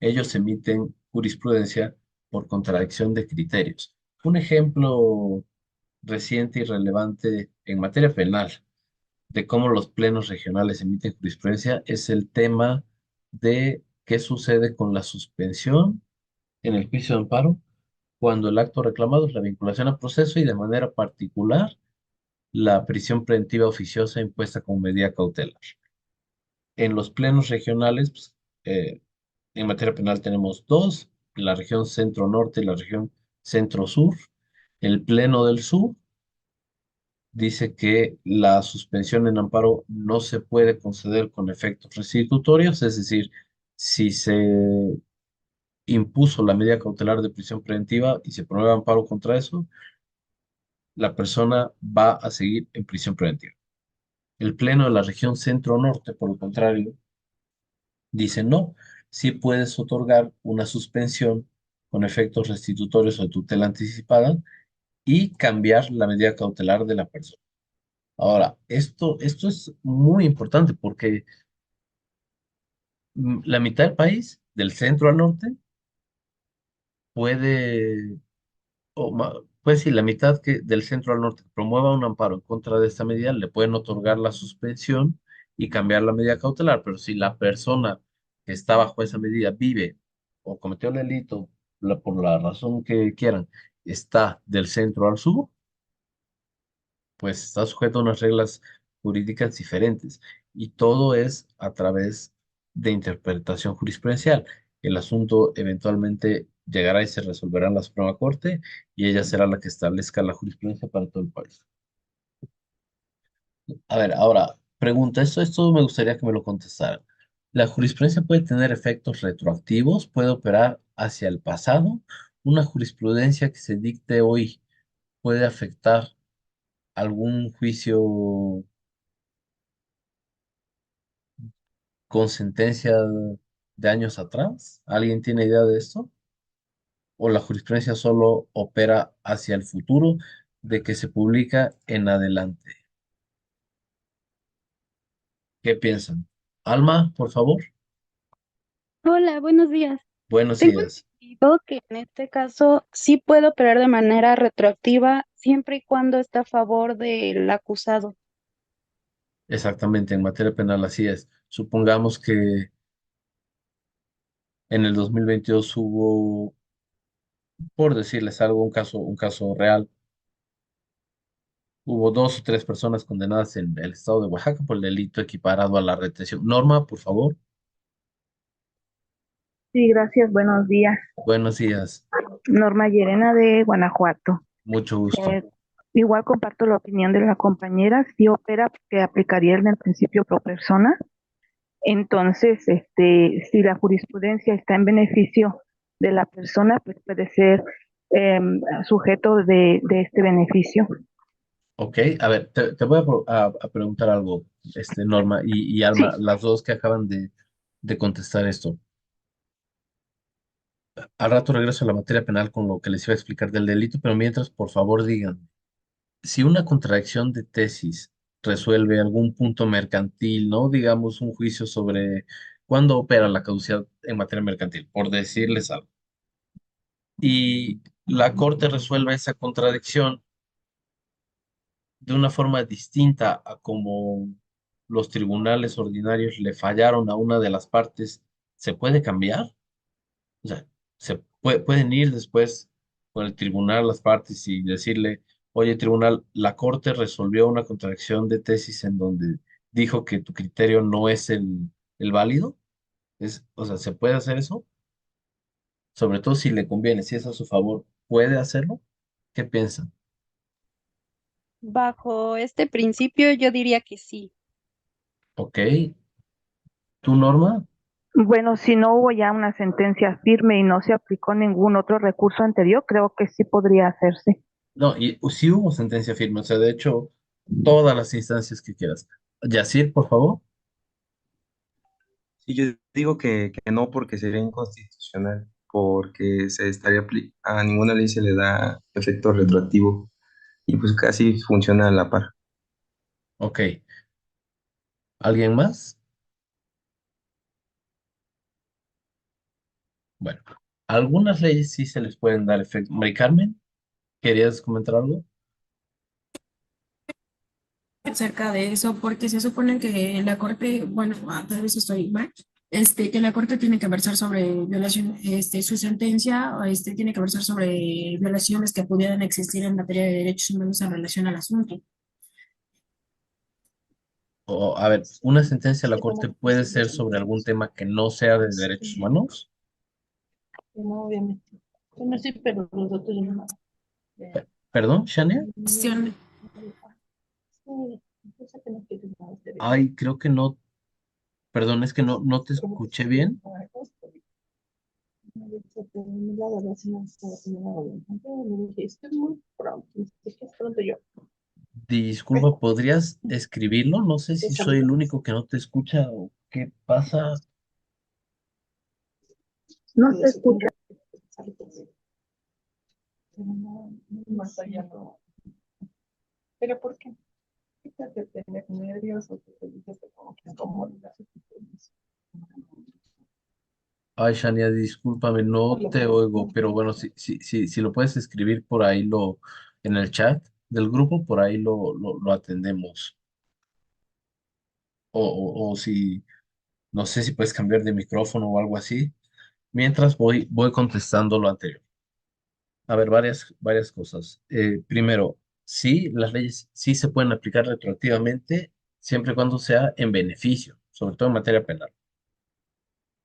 Ellos emiten jurisprudencia por contradicción de criterios. Un ejemplo reciente y relevante en materia penal de cómo los plenos regionales emiten jurisprudencia es el tema de qué sucede con la suspensión en el juicio de amparo cuando el acto reclamado es la vinculación a proceso y de manera particular la prisión preventiva oficiosa impuesta como medida cautelar. En los plenos regionales, pues, en materia penal tenemos dos, la región centro-norte y la región centro-sur. El pleno del sur dice que la suspensión en amparo no se puede conceder con efectos restitutorios, es decir, si se impuso la medida cautelar de prisión preventiva y se promueve amparo contra eso, la persona va a seguir en prisión preventiva. El Pleno de la región centro-norte, por el contrario, dice no, sí puedes otorgar una suspensión con efectos restitutorios o de tutela anticipada y cambiar la medida cautelar de la persona. Ahora, esto es muy importante porque la mitad del país, del centro al norte, puede, pues sí, la mitad del centro al norte que promueva un amparo en contra de esta medida, le pueden otorgar la suspensión y cambiar la medida cautelar, pero si la persona que está bajo esa medida vive o cometió el delito, por la razón que quieran, está del centro al sur, pues está sujeto a unas reglas jurídicas diferentes y todo es a través de interpretación jurisprudencial. El asunto eventualmente llegará y se resolverá en la Suprema Corte y ella será la que establezca la jurisprudencia para todo el país. A ver, ahora, pregunta, esto me gustaría que me lo contestaran. ¿La jurisprudencia puede tener efectos retroactivos? ¿Puede operar hacia el pasado? ¿Una jurisprudencia que se dicte hoy puede afectar algún juicio con sentencia de años atrás? ¿Alguien tiene idea de esto? ¿O la jurisprudencia solo opera hacia el futuro de que se publica en adelante? ¿Qué piensan? Alma, por favor. Hola, buenos días. Buenos Tengo días. entendido que en este caso sí puede operar de manera retroactiva siempre y cuando está a favor del acusado. Exactamente, en materia penal así es. Supongamos que en el 2022 hubo, por decirles algo, un caso real. Hubo dos o tres personas condenadas en el estado de Oaxaca por el delito equiparado a la retención. Norma, por favor. Sí, gracias, buenos días. Buenos días. Norma Llerena de Guanajuato. Mucho gusto. Igual comparto la opinión de la compañera, sí opera porque aplicaría en el principio pro persona. Entonces, si la jurisprudencia está en beneficio de la persona, pues puede ser sujeto de este beneficio. Ok, a ver, te voy a preguntar algo, Norma y Alma, Sí. las dos que acaban de contestar esto. Al rato regreso a la materia penal con lo que les iba a explicar del delito, pero mientras, por favor, digan, si una contradicción de tesis resuelve algún punto mercantil, ¿no? Digamos, un juicio sobre cuándo opera la caducidad en materia mercantil, por decirles algo, y la corte resuelve esa contradicción de una forma distinta a como los tribunales ordinarios le fallaron a una de las partes, ¿se puede cambiar? O sea, pueden ir después con el tribunal las partes y decirle, oye, tribunal, la corte resolvió una contradicción de tesis en donde dijo que tu criterio no es el válido. O sea, ¿se puede hacer eso? Sobre todo si le conviene, si es a su favor, ¿puede hacerlo? ¿Qué piensan? Bajo este principio, yo diría que sí. Ok, ¿tu Norma? Bueno, si no hubo ya una sentencia firme y no se aplicó ningún otro recurso anterior, creo que sí podría hacerse. No, y sí hubo sentencia firme, o sea, de hecho, todas las instancias que quieras. Yacir, por favor. Sí, yo digo que no porque sería inconstitucional, porque a ninguna ley se le da efecto retroactivo y pues casi funciona a la par. Ok, ¿alguien más? Bueno, algunas leyes sí se les pueden dar efecto. Mari Carmen, ¿querías comentar algo? Acerca de eso, porque se supone que la Corte, bueno, tal vez estoy mal, que la Corte tiene que versar sobre violación, su sentencia, tiene que versar sobre violaciones que pudieran existir en materia de derechos humanos en relación al asunto. O, a ver, ¿una sentencia de la Corte puede ser sobre algún tema que no sea de derechos humanos? No, obviamente. Yo no sé, pero los otros no. ¿Perdón, Shania? Cuestión- Ay, creo que no, perdón, es que no te escuché bien. Disculpa, ¿podrías escribirlo? No sé si soy el único que no te escucha o qué pasa. No se escucha. ¿Pero por qué? Quítate tener nervios o que te dices que como que incomodidad. Ay, Shania, discúlpame, no te oigo, pero bueno, si lo puedes escribir por ahí en el chat del grupo, por ahí lo atendemos. O si, no sé si puedes cambiar de micrófono o algo así. Mientras voy contestando lo anterior. A ver, varias cosas. Primero, sí, las leyes sí se pueden aplicar retroactivamente siempre y cuando sea en beneficio, sobre todo en materia penal.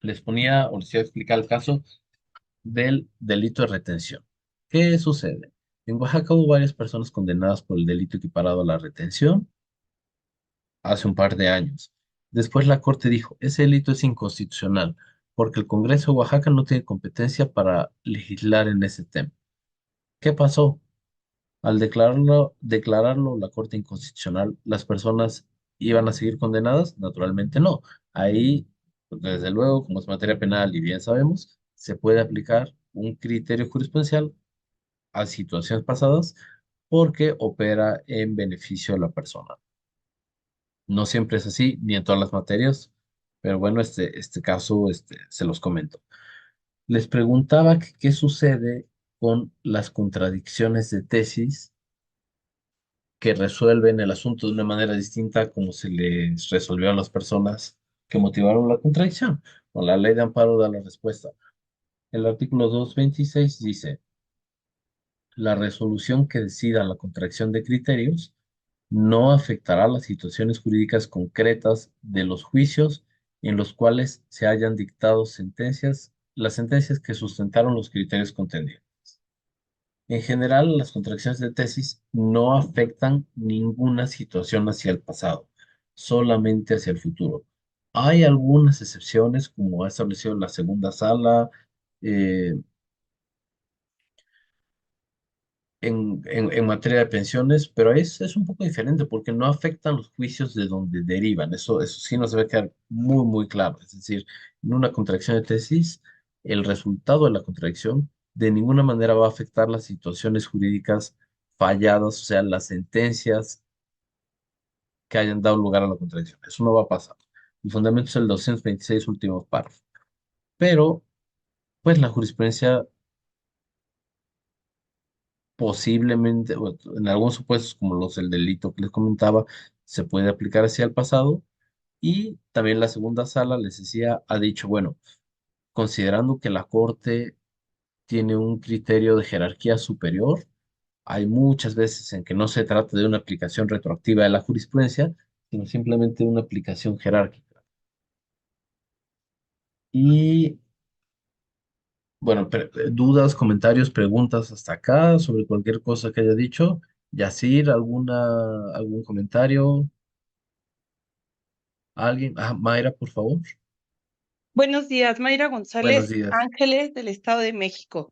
Les ponía o les iba a explicar el caso del delito de retención. ¿Qué sucede? En Oaxaca hubo varias personas condenadas por el delito equiparado a la retención hace un par de años. Después la Corte dijo, ese delito es inconstitucional porque el Congreso de Oaxaca no tiene competencia para legislar en ese tema. ¿Qué pasó? Al declararlo la Corte inconstitucional, ¿las personas iban a seguir condenadas? Naturalmente no. Ahí, pues, desde luego, como es materia penal y bien sabemos, se puede aplicar un criterio jurisprudencial a situaciones pasadas porque opera en beneficio de la persona. No siempre es así, ni en todas las materias, pero bueno, este caso se los comento. Les preguntaba que qué sucede con las contradicciones de tesis que resuelven el asunto de una manera distinta como se les resolvió a las personas que motivaron la contradicción. Con la ley de amparo da la respuesta. El artículo 226 dice, la resolución que decida la contracción de criterios no afectará las situaciones jurídicas concretas de los juicios en los cuales se hayan dictado las sentencias que sustentaron los criterios contendidos. En general, las contracciones de tesis no afectan ninguna situación hacia el pasado, solamente hacia el futuro. Hay algunas excepciones, como ha establecido la segunda sala, eh, en materia de pensiones, pero es un poco diferente porque no afectan los juicios de donde derivan. Eso sí nos debe quedar muy, muy claro. Es decir, en una contracción de tesis, el resultado de la contradicción de ninguna manera va a afectar las situaciones jurídicas falladas, o sea, las sentencias que hayan dado lugar a la contradicción. Eso no va a pasar. El fundamento es el 226 últimos párrafos. Pero, pues la jurisprudencia posiblemente, o en algunos supuestos como los del delito que les comentaba, se puede aplicar hacia el pasado. Y también la segunda sala, les decía, ha dicho, bueno, considerando que la Corte tiene un criterio de jerarquía superior, hay muchas veces en que no se trata de una aplicación retroactiva de la jurisprudencia, sino simplemente una aplicación jerárquica. Y bueno, dudas, comentarios, preguntas hasta acá sobre cualquier cosa que haya dicho. Yacir, algún comentario? ¿Alguien? Ah, Mayra, por favor. Buenos días, Mayra Buenos González días. Ángeles del Estado de México.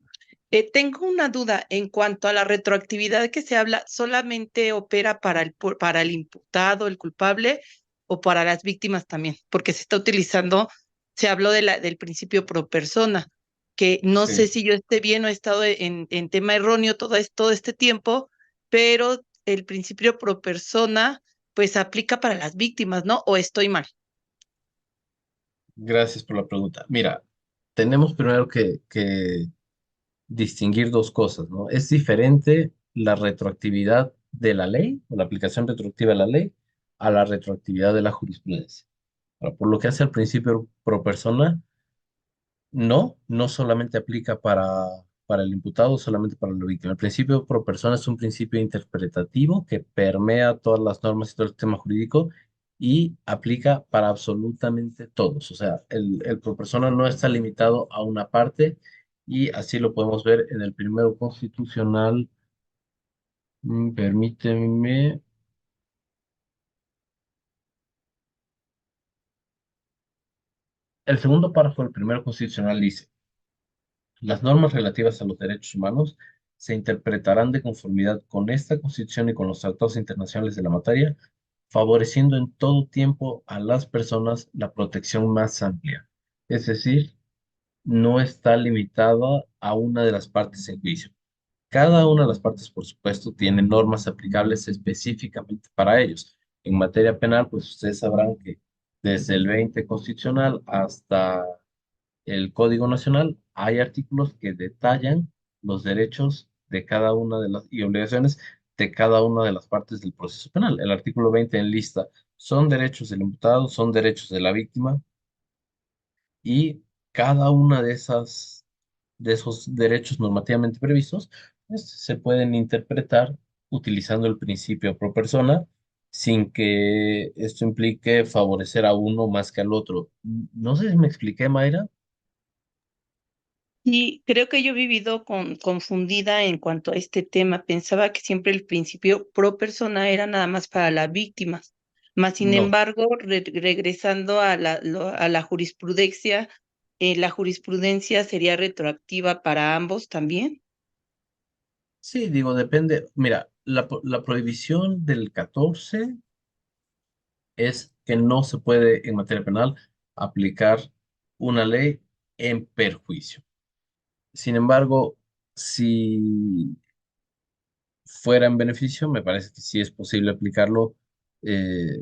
Tengo una duda en cuanto a la retroactividad que se habla, ¿solamente opera para el imputado, el culpable, o para las víctimas también? Porque se está utilizando, se habló del principio pro persona, que no sé Sí. si yo esté bien o he estado en tema erróneo todo este tiempo, pero el principio pro persona pues aplica para las víctimas, ¿no? ¿O estoy mal? Gracias por la pregunta. Mira, tenemos primero que distinguir dos cosas, ¿no? Es diferente la retroactividad de la ley o la aplicación retroactiva de la ley a la retroactividad de la jurisprudencia. Ahora, por lo que hace al principio pro persona, no solamente aplica para el imputado, solamente para la víctima. El principio pro persona es un principio interpretativo que permea todas las normas y todo el sistema jurídico y aplica para absolutamente todos. O sea, el pro persona no está limitado a una parte y así lo podemos ver en el primero constitucional. Permíteme. El segundo párrafo del primero constitucional dice: las normas relativas a los derechos humanos se interpretarán de conformidad con esta Constitución y con los tratados internacionales de la materia, favoreciendo en todo tiempo a las personas la protección más amplia. Es decir, no está limitada a una de las partes en juicio. Cada una de las partes, por supuesto, tiene normas aplicables específicamente para ellos. En materia penal, pues ustedes sabrán que desde el 20 constitucional hasta el Código Nacional hay artículos que detallan los derechos de cada una de las y obligaciones de cada una de las partes del proceso penal. El artículo 20 enlista: son derechos del imputado, son derechos de la víctima, y cada una de esos derechos normativamente previstos pues, se pueden interpretar utilizando el principio pro persona sin que esto implique favorecer a uno más que al otro. No sé si me expliqué, Mayra. Y creo que yo he vivido confundida en cuanto a este tema. Pensaba que siempre el principio pro persona era nada más para las víctimas. Más sin No. embargo, regresando a a la jurisprudencia sería retroactiva para ambos también. Sí, digo, depende. Mira, la prohibición del 14 es que no se puede en materia penal aplicar una ley en perjuicio. Sin embargo, si fuera en beneficio, me parece que sí es posible aplicarlo eh,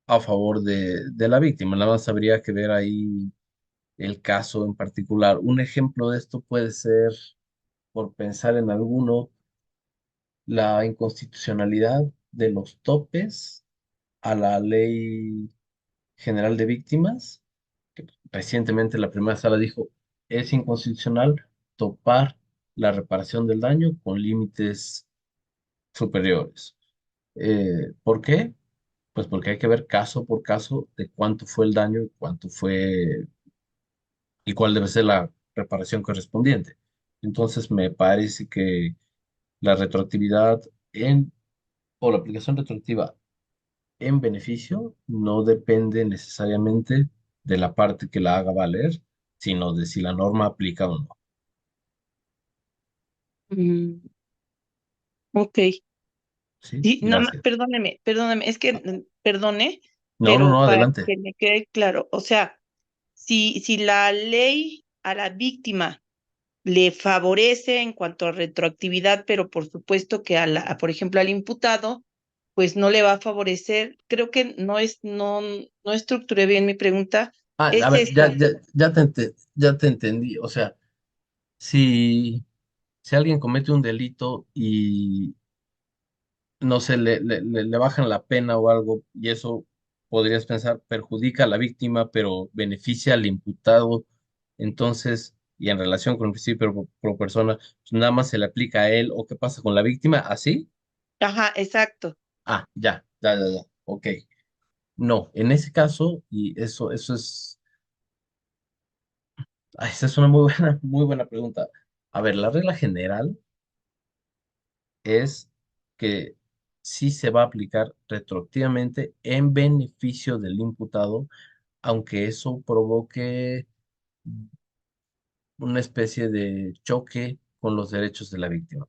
a favor de la víctima. Nada más habría que ver ahí el caso en particular. Un ejemplo de esto puede ser, por pensar en alguno, la inconstitucionalidad de los topes a la Ley General de Víctimas, que recientemente la primera sala dijo: es inconstitucional topar la reparación del daño con límites superiores. ¿Por qué? Pues porque hay que ver caso por caso de cuánto fue el daño y cuánto fue y cuál debe ser la reparación correspondiente. Entonces me parece que la retroactividad o la aplicación retroactiva en beneficio no depende necesariamente de la parte que la haga valer, sino de si la norma aplica o no. Mm, ok. Sí, Sí, no, gracias. perdóneme, es que, perdone, No, no, pero no, para adelante. que me quede claro, o sea, si la ley a la víctima le favorece en cuanto a retroactividad, pero por supuesto que por ejemplo, al imputado, pues no le va a favorecer. Creo que no estructuré bien mi pregunta. A Es ver, esta. ya te entendí. O sea, si, si alguien comete un delito y no sé, le bajan la pena o algo, y eso podrías pensar perjudica a la víctima, pero beneficia al imputado, entonces, y en relación con el principio pro persona, pues nada más se le aplica a él, ¿o qué pasa con la víctima? ¿Así? Ajá, exacto. Ah, ya, ok. No, en ese caso, y eso es, ay, esa es una muy buena pregunta. A ver, la regla general es que sí se va a aplicar retroactivamente en beneficio del imputado, aunque eso provoque una especie de choque con los derechos de la víctima.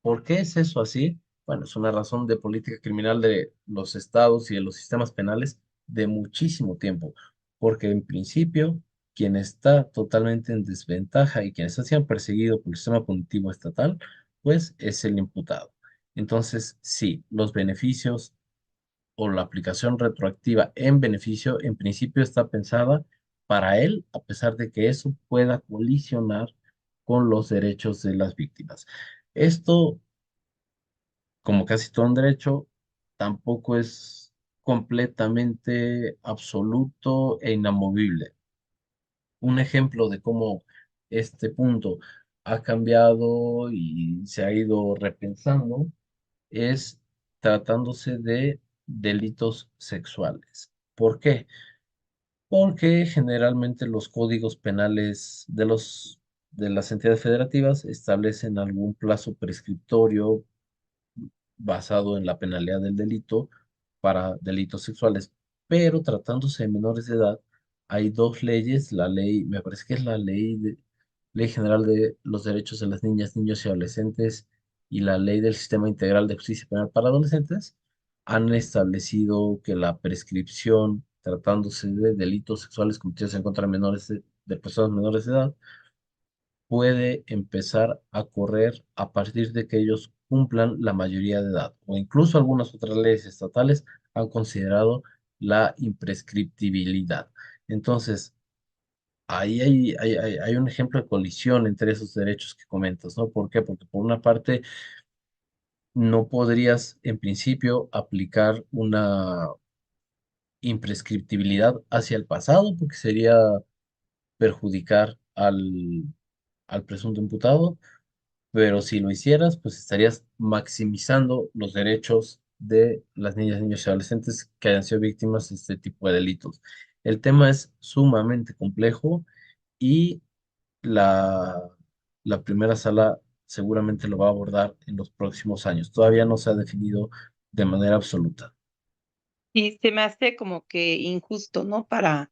¿Por qué es eso así? Bueno, es una razón de política criminal de los estados y de los sistemas penales de muchísimo tiempo, porque en principio quien está totalmente en desventaja y quien está siendo perseguido por el sistema punitivo estatal, pues es el imputado. Entonces, sí, los beneficios o la aplicación retroactiva en beneficio, en principio está pensada para él, a pesar de que eso pueda colisionar con los derechos de las víctimas. Esto, como casi todo en derecho, tampoco es completamente absoluto e inamovible. Un ejemplo de cómo este punto ha cambiado y se ha ido repensando es tratándose de delitos sexuales. ¿Por qué? Porque generalmente los códigos penales de las entidades federativas establecen algún plazo prescriptorio basado en la penalidad del delito para delitos sexuales, pero tratándose de menores de edad, hay dos leyes, la ley, me parece que es la Ley General de los Derechos de las Niñas, Niños y Adolescentes y la Ley del Sistema Integral de Justicia Penal para Adolescentes, han establecido que la prescripción tratándose de delitos sexuales cometidos en contra de de personas menores de edad, puede empezar a correr a partir de que ellos cumplan la mayoría de edad, o incluso algunas otras leyes estatales han considerado la imprescriptibilidad. Entonces, ahí hay un ejemplo de colisión entre esos derechos que comentas, ¿no? ¿Por qué? Porque por una parte, no podrías en principio aplicar una imprescriptibilidad hacia el pasado, porque sería perjudicar al presunto imputado, pero si lo hicieras, pues estarías maximizando los derechos de las niñas, niños y adolescentes que hayan sido víctimas de este tipo de delitos. El tema es sumamente complejo y la, la primera sala seguramente lo va a abordar en los próximos años. Todavía no se ha definido de manera absoluta. Y se me hace como que injusto, ¿no? Para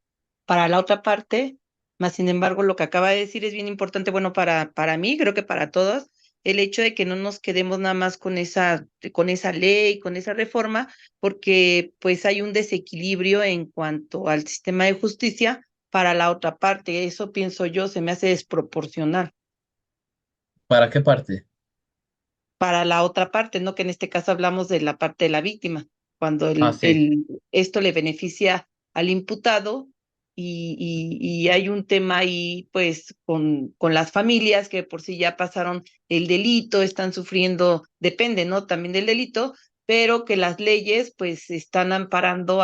la otra parte, más sin embargo, lo que acaba de decir es bien importante, bueno, para mí, creo que para todos, el hecho de que no nos quedemos nada más con esa ley, con esa reforma, porque pues hay un desequilibrio en cuanto al sistema de justicia para la otra parte. Eso pienso yo, se me hace desproporcional ¿Para qué parte? para la otra parte, ¿no? Que en este caso hablamos de la parte de la víctima, cuando Ah, sí. esto le beneficia al imputado y hay un tema ahí, pues, con las familias que por sí ya pasaron el delito, están sufriendo, depende, ¿no? También del delito, pero que las leyes, pues, están amparando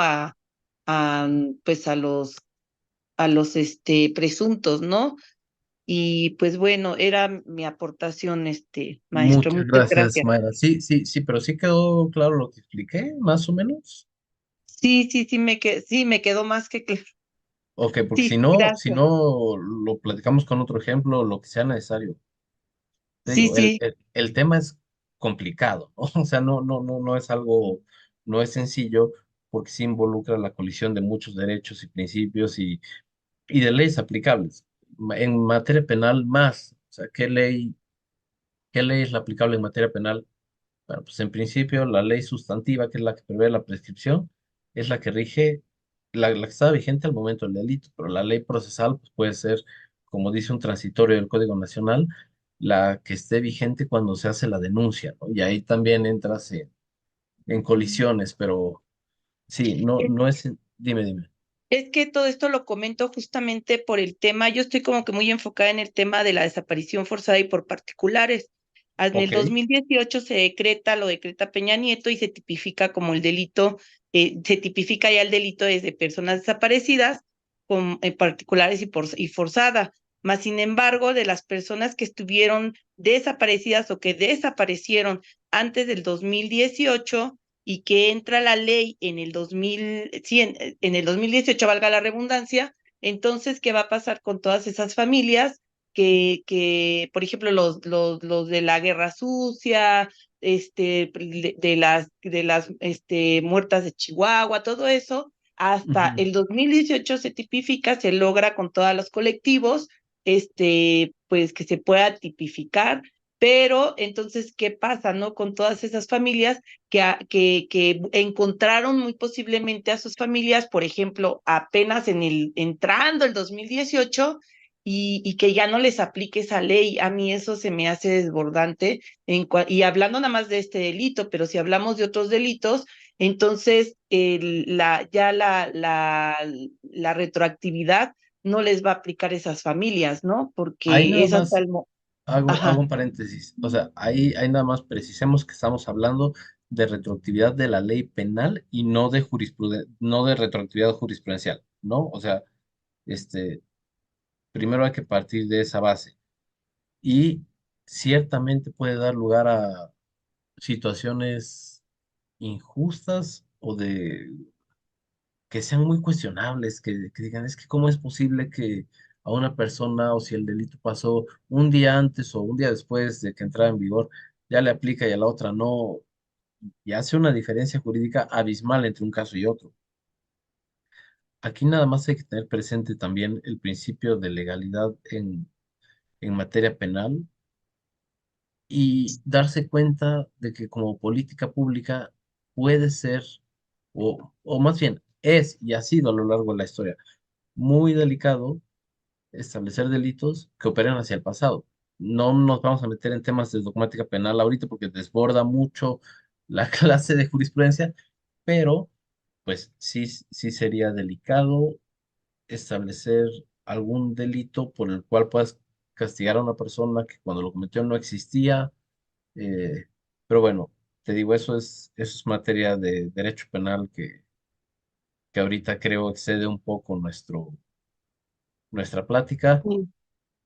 pues, a los presuntos, ¿no? Y pues bueno, era mi aportación, maestro. Muchas Muchas gracias, gracias. Mayra. Sí, pero sí quedó claro lo que expliqué, más o menos. Sí, me quedó más que claro. Ok, porque Sí, si gracias. no, lo platicamos con otro ejemplo, lo que sea necesario. Te Sí, digo, sí, el tema es complicado, ¿no? O sea, no es algo, no es sencillo, porque sí involucra la colisión de muchos derechos y principios y de leyes aplicables. En materia penal más, o sea, qué ley es la aplicable en materia penal? Bueno, pues en principio la ley sustantiva, que es la que prevé la prescripción, es la que rige, la que está vigente al momento del delito, pero la ley procesal pues, puede ser como dice un transitorio del Código Nacional, la que esté vigente cuando se hace la denuncia, ¿no? Y ahí también entras en colisiones, pero sí, no es, dime. Es que todo esto lo comento justamente por el tema, yo estoy como que muy enfocada en el tema de la desaparición forzada y por particulares. En el Ok. 2018 lo decreta Peña Nieto y se tipifica como el delito, se tipifica ya el delito desde personas desaparecidas, con particulares y forzada. Más sin embargo, de las personas que estuvieron desaparecidas o que desaparecieron antes del 2018 y que entra la ley en el 2000, sí, en el 2018, valga la redundancia, entonces, ¿qué va a pasar con todas esas familias por ejemplo, los de la guerra sucia, de las muertas de Chihuahua, todo eso? Hasta Ujú. el 2018 se tipifica, se logra con todos los colectivos, pues que se pueda tipificar, pero entonces, ¿qué pasa, no? Con todas esas familias que encontraron muy posiblemente a sus familias, por ejemplo, apenas entrando el 2018 y que ya no les aplique esa ley. A mí eso se me hace desbordante. Y hablando nada más de este delito, pero si hablamos de otros delitos, entonces la retroactividad no les va a aplicar a esas familias, ¿no? Ahí Porque nada es hasta más el... hago Ajá. un paréntesis. O sea, ahí nada más precisemos que estamos hablando de retroactividad de la ley penal y no de no de retroactividad jurisprudencial, ¿no? O sea, este, primero hay que partir de esa base. Y ciertamente puede dar lugar a situaciones injustas o de que sean muy cuestionables, que digan, es que cómo es posible que a una persona o si el delito pasó un día antes o un día después de que entrara en vigor, ya le aplica y a la otra no, y hace una diferencia jurídica abismal entre un caso y otro. Aquí nada más hay que tener presente también el principio de legalidad en materia penal y darse cuenta de que como política pública puede ser, o más bien es y ha sido a lo largo de la historia, muy delicado establecer delitos que operen hacia el pasado. No nos vamos a meter en temas de dogmática penal ahorita porque desborda mucho la clase de jurisprudencia, pero pues sí sería delicado establecer algún delito por el cual puedas castigar a una persona que cuando lo cometió no existía. eh, pero bueno, te digo, eso es materia de derecho penal que ahorita creo excede un poco nuestra plática, Sí.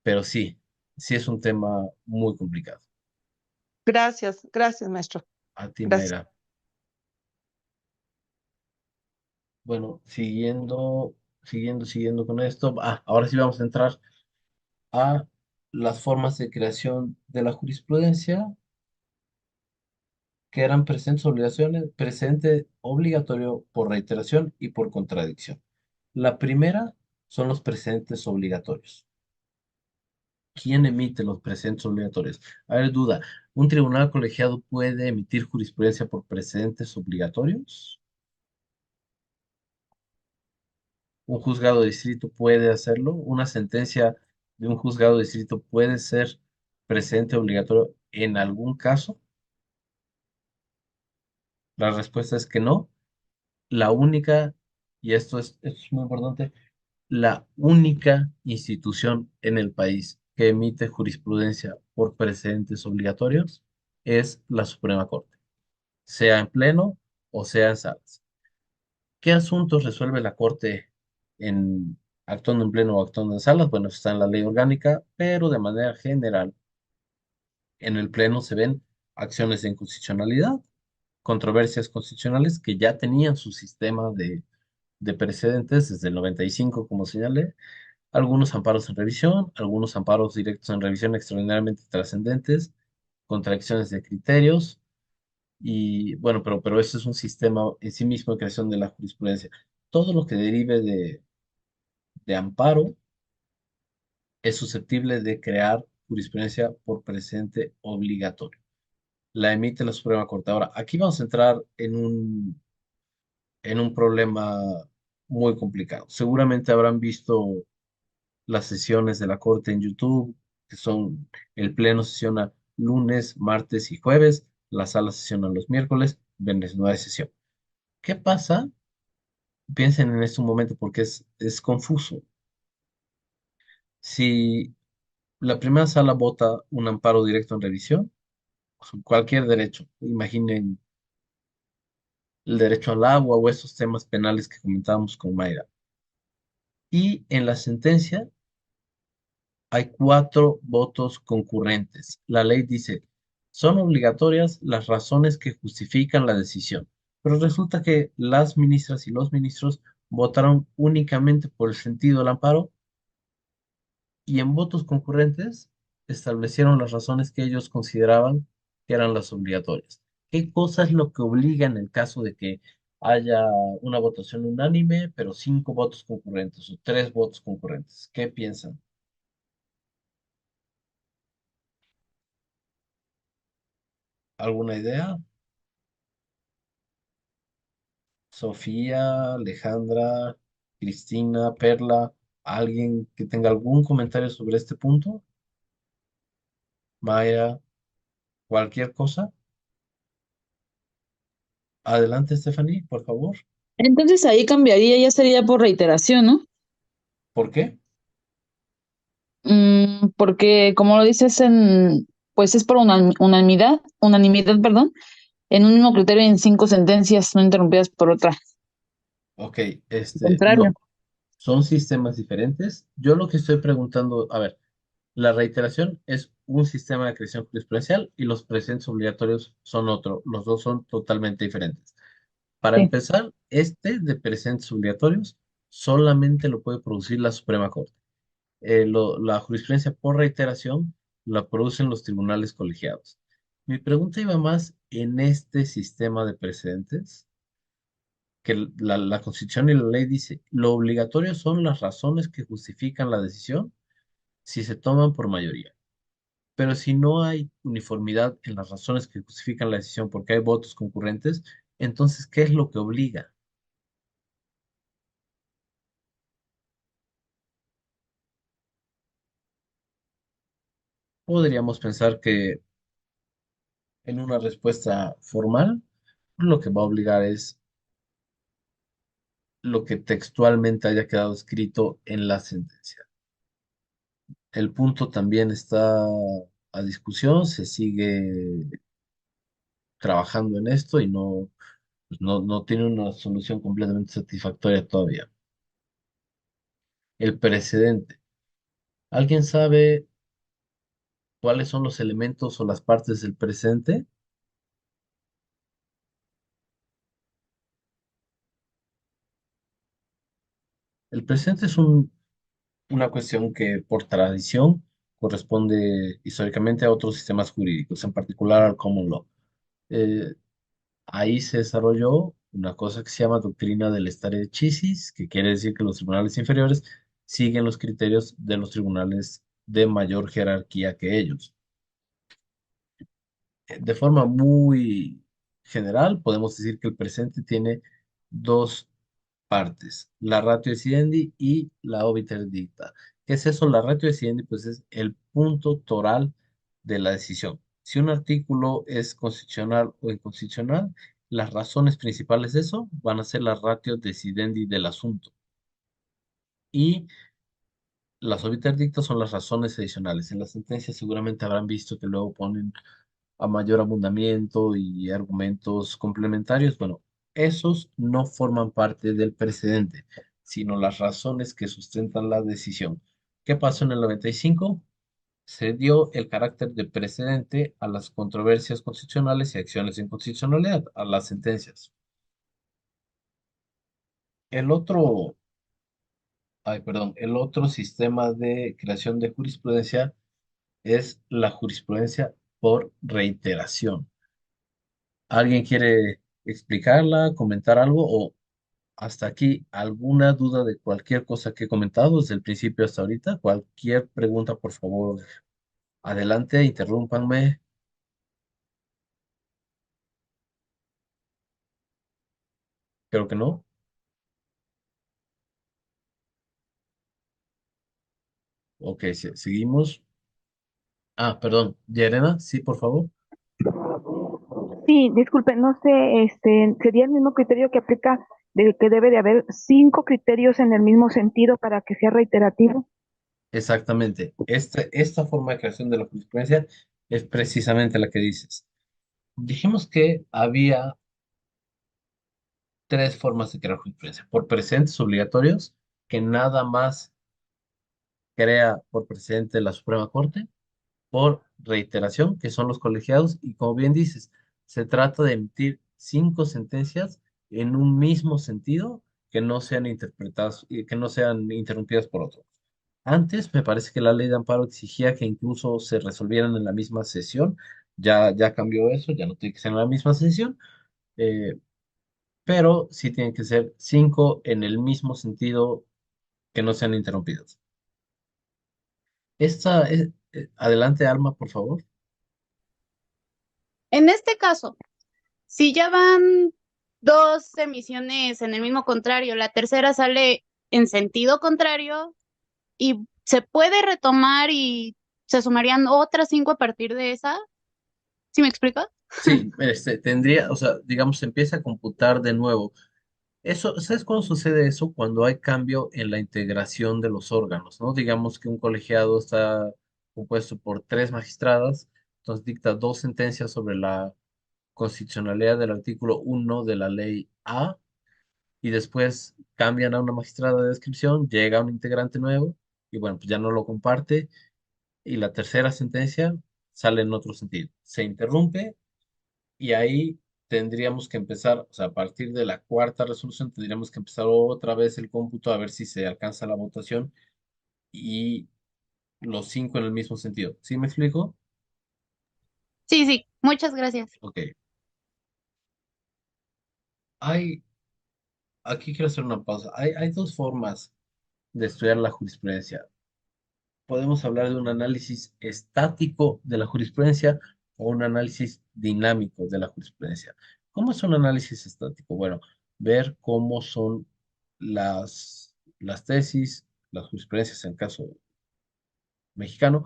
pero sí es un tema muy complicado. Gracias, maestro. A ti, Gracias. Mayra. Bueno, siguiendo con esto, ahora sí vamos a entrar a las formas de creación de la jurisprudencia, que eran presentes obligaciones, presente obligatorio por reiteración y por contradicción. La primera son los precedentes obligatorios. ¿Quién emite los precedentes obligatorios? A ver, duda, ¿un tribunal colegiado puede emitir jurisprudencia por precedentes obligatorios? ¿Un juzgado de distrito puede hacerlo? ¿Una sentencia de un juzgado de distrito puede ser precedente obligatorio en algún caso? La respuesta es que no. La única, y esto es muy importante, la única institución en el país que emite jurisprudencia por precedentes obligatorios es la Suprema Corte, sea en pleno o sea en salas. ¿Qué asuntos resuelve la Corte en actuando en pleno o actuando en salas? Bueno, está en la ley orgánica, pero de manera general, en el pleno se ven acciones de inconstitucionalidad, controversias constitucionales que ya tenían su sistema de precedentes desde el 95, como señalé, algunos amparos en revisión, algunos amparos directos en revisión extraordinariamente trascendentes, contradicciones de criterios, y bueno, pero ese es un sistema en sí mismo de creación de la jurisprudencia. Todo lo que derive de amparo es susceptible de crear jurisprudencia por precedente obligatorio. La emite la Suprema Corte. Ahora, aquí vamos a entrar en un problema muy complicado. Seguramente habrán visto las sesiones de la Corte en YouTube, que son el pleno sesiona lunes, martes y jueves, la sala sesiona los miércoles, viernes no hay sesión. ¿Qué pasa? Piensen en este momento porque es confuso. Si la primera sala vota un amparo directo en revisión, cualquier derecho, imaginen el derecho al agua o esos temas penales que comentábamos con Mayra. Y en la sentencia hay 4 votos concurrentes. La ley dice, son obligatorias las razones que justifican la decisión, pero resulta que las ministras y los ministros votaron únicamente por el sentido del amparo y en votos concurrentes establecieron las razones que ellos consideraban que eran las obligatorias. ¿Qué cosa es lo que obliga en el caso de que haya una votación unánime, pero 5 votos concurrentes o 3 votos concurrentes? ¿Qué piensan? ¿Alguna idea? Sofía, Alejandra, Cristina, Perla, ¿alguien que tenga algún comentario sobre este punto? Maya, cualquier cosa. Adelante, Stephanie, por favor. Entonces ahí cambiaría, ya sería por reiteración, ¿no? ¿Por qué? Porque como lo dices pues es por unanimidad, perdón, en un mismo criterio en 5 sentencias no interrumpidas por otra. Ok, Contrario. no, son sistemas diferentes. Yo lo que estoy preguntando, a ver, la reiteración es un sistema de creación jurisprudencial y los precedentes obligatorios son otro. Los dos son totalmente diferentes. Para Sí. empezar, este de precedentes obligatorios solamente lo puede producir la Suprema Corte. La jurisprudencia por reiteración la producen los tribunales colegiados. Mi pregunta iba más en este sistema de precedentes, que la Constitución y la ley dice, lo obligatorio son las razones que justifican la decisión si se toman por mayoría. Pero si no hay uniformidad en las razones que justifican la decisión porque hay votos concurrentes, entonces, ¿qué es lo que obliga? Podríamos pensar que en una respuesta formal, lo que va a obligar es lo que textualmente haya quedado escrito en la sentencia. El punto también está a discusión, se sigue trabajando en esto y no tiene una solución completamente satisfactoria todavía. El precedente. ¿Alguien sabe cuáles son los elementos o las partes del precedente? El precedente es una cuestión que por tradición corresponde históricamente a otros sistemas jurídicos, en particular al common law. Eh, Ahí se desarrolló una cosa que se llama doctrina del stare decisis, que quiere decir que los tribunales inferiores siguen los criterios de los tribunales de mayor jerarquía que ellos. De forma muy general, podemos decir que el presente tiene 2 partes, la ratio decidendi y la obiter dicta. ¿Qué es eso? La ratio decidendi, pues es el punto toral de la decisión. Si un artículo es constitucional o inconstitucional, las razones principales de eso van a ser la ratio decidendi del asunto. Y las obiter dicta son las razones adicionales. En la sentencia seguramente habrán visto que luego ponen a mayor abundamiento y argumentos complementarios. Bueno, esos no forman parte del precedente, sino las razones que sustentan la decisión. ¿Qué pasó en el 95? Se dio el carácter de precedente a las controversias constitucionales y acciones de inconstitucionalidad, a las sentencias. El otro, el otro sistema de creación de jurisprudencia es la jurisprudencia por reiteración. ¿Alguien quiere explicarla, comentar algo o hasta aquí alguna duda de cualquier cosa que he comentado desde el principio hasta ahorita? Cualquier pregunta, por favor, adelante, interrúmpanme. Creo que no. Ok, seguimos. Ah, perdón, Yerena, sí, por favor. Sí, disculpe, no sé, sería el mismo criterio que aplica de que debe de haber 5 criterios en el mismo sentido para que sea reiterativo. Exactamente. Esta forma de creación de la jurisprudencia es precisamente la que dices. Dijimos que había tres formas de crear jurisprudencia. Por precedentes obligatorios, que nada más crea por precedente la Suprema Corte, por reiteración, que son los colegiados, y como bien dices, se trata de emitir 5 sentencias en un mismo sentido que no sean interpretadas y que no sean interrumpidas por otro. Antes me parece que la ley de amparo exigía que incluso se resolvieran en la misma sesión. Ya cambió eso, ya no tiene que ser en la misma sesión, eh, pero sí tienen que ser 5 en el mismo sentido que no sean interrumpidas. Adelante, Alma, por favor. En este caso, si ya van dos emisiones en el mismo contrario, la tercera sale en sentido contrario y se puede retomar y se sumarían otras 5 a partir de esa. ¿Sí me explico? Sí, tendría, o sea, digamos, se empieza a computar de nuevo. Eso, ¿sabes cuándo sucede eso? Cuando hay cambio en la integración de los órganos, ¿no? Digamos que un colegiado está compuesto por 3 magistradas, entonces dicta 2 sentencias sobre la constitucionalidad del artículo 1 de la ley A, y después cambian a una magistrada de descripción, llega un integrante nuevo, y bueno, pues ya no lo comparte, y la tercera sentencia sale en otro sentido. Se interrumpe y ahí tendríamos que empezar, o sea, a partir de la cuarta resolución, tendríamos que empezar otra vez el cómputo a ver si se alcanza la votación y los 5 en el mismo sentido. ¿Sí me explico? Sí, sí, muchas gracias. Ok. Hay, Aquí quiero hacer una pausa. Hay dos formas de estudiar la jurisprudencia. Podemos hablar de un análisis estático de la jurisprudencia o un análisis dinámico de la jurisprudencia. ¿Cómo es un análisis estático? Bueno, ver cómo son las tesis, las jurisprudencias en caso mexicano,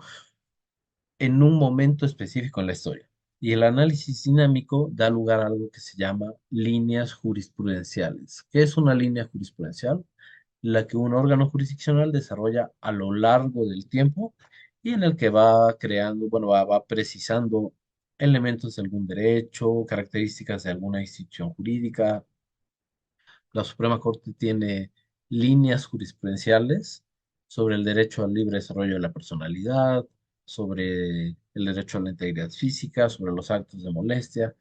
en un momento específico en la historia. Y el análisis dinámico da lugar a algo que se llama líneas jurisprudenciales. ¿Qué es una línea jurisprudencial? La que un órgano jurisdiccional desarrolla a lo largo del tiempo y en el que va creando, bueno, va precisando elementos de algún derecho, características de alguna institución jurídica. La Suprema Corte tiene líneas jurisprudenciales sobre el derecho al libre desarrollo de la personalidad, sobre el derecho a la integridad física, sobre los actos de molestia.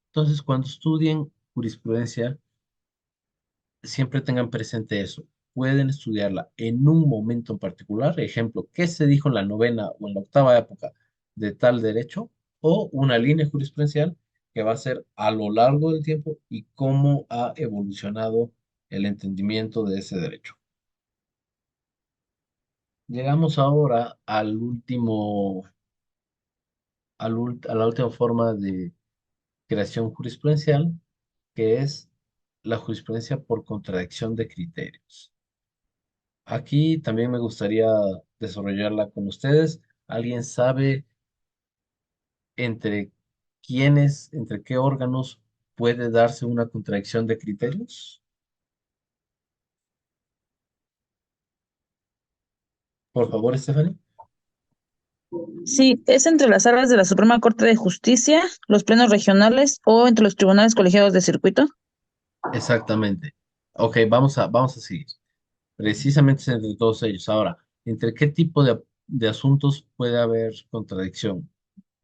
Entonces, cuando estudien jurisprudencia, siempre tengan presente eso. Pueden estudiarla en un momento en particular, ejemplo, qué se dijo en la novena o en la octava época de tal derecho, o una línea jurisprudencial que va a ser a lo largo del tiempo y cómo ha evolucionado el entendimiento de ese derecho. Llegamos ahora a la última forma de creación jurisprudencial, que es la jurisprudencia por contradicción de criterios. Aquí también me gustaría desarrollarla con ustedes. ¿Alguien sabe entre entre qué órganos puede darse una contradicción de criterios? Por favor, Stephanie. Sí, es entre las salas de la Suprema Corte de Justicia, los plenos regionales o entre los tribunales colegiados de circuito. Exactamente. Ok, vamos a seguir. Precisamente es entre todos ellos. Ahora, ¿entre qué tipo de asuntos puede haber contradicción?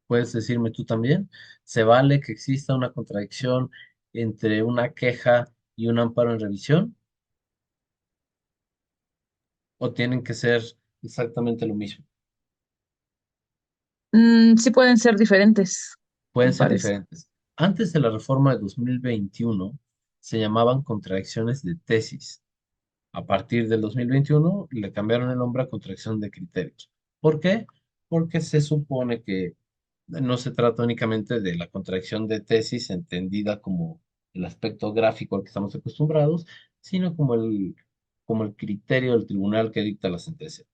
¿Puedes decirme tú también? ¿Se vale que exista una contradicción entre una queja y un amparo en revisión? ¿O tienen que ser exactamente lo mismo? Sí pueden ser diferentes, Pueden me ser parece. diferentes. Antes de la reforma de 2021 se llamaban contradicciones de tesis. A partir del 2021 le cambiaron el nombre a contradicción de criterios. ¿Por qué? Porque se supone que no se trata únicamente de la contradicción de tesis entendida como el aspecto gráfico al que estamos acostumbrados, sino como el criterio del tribunal que dicta la sentencia.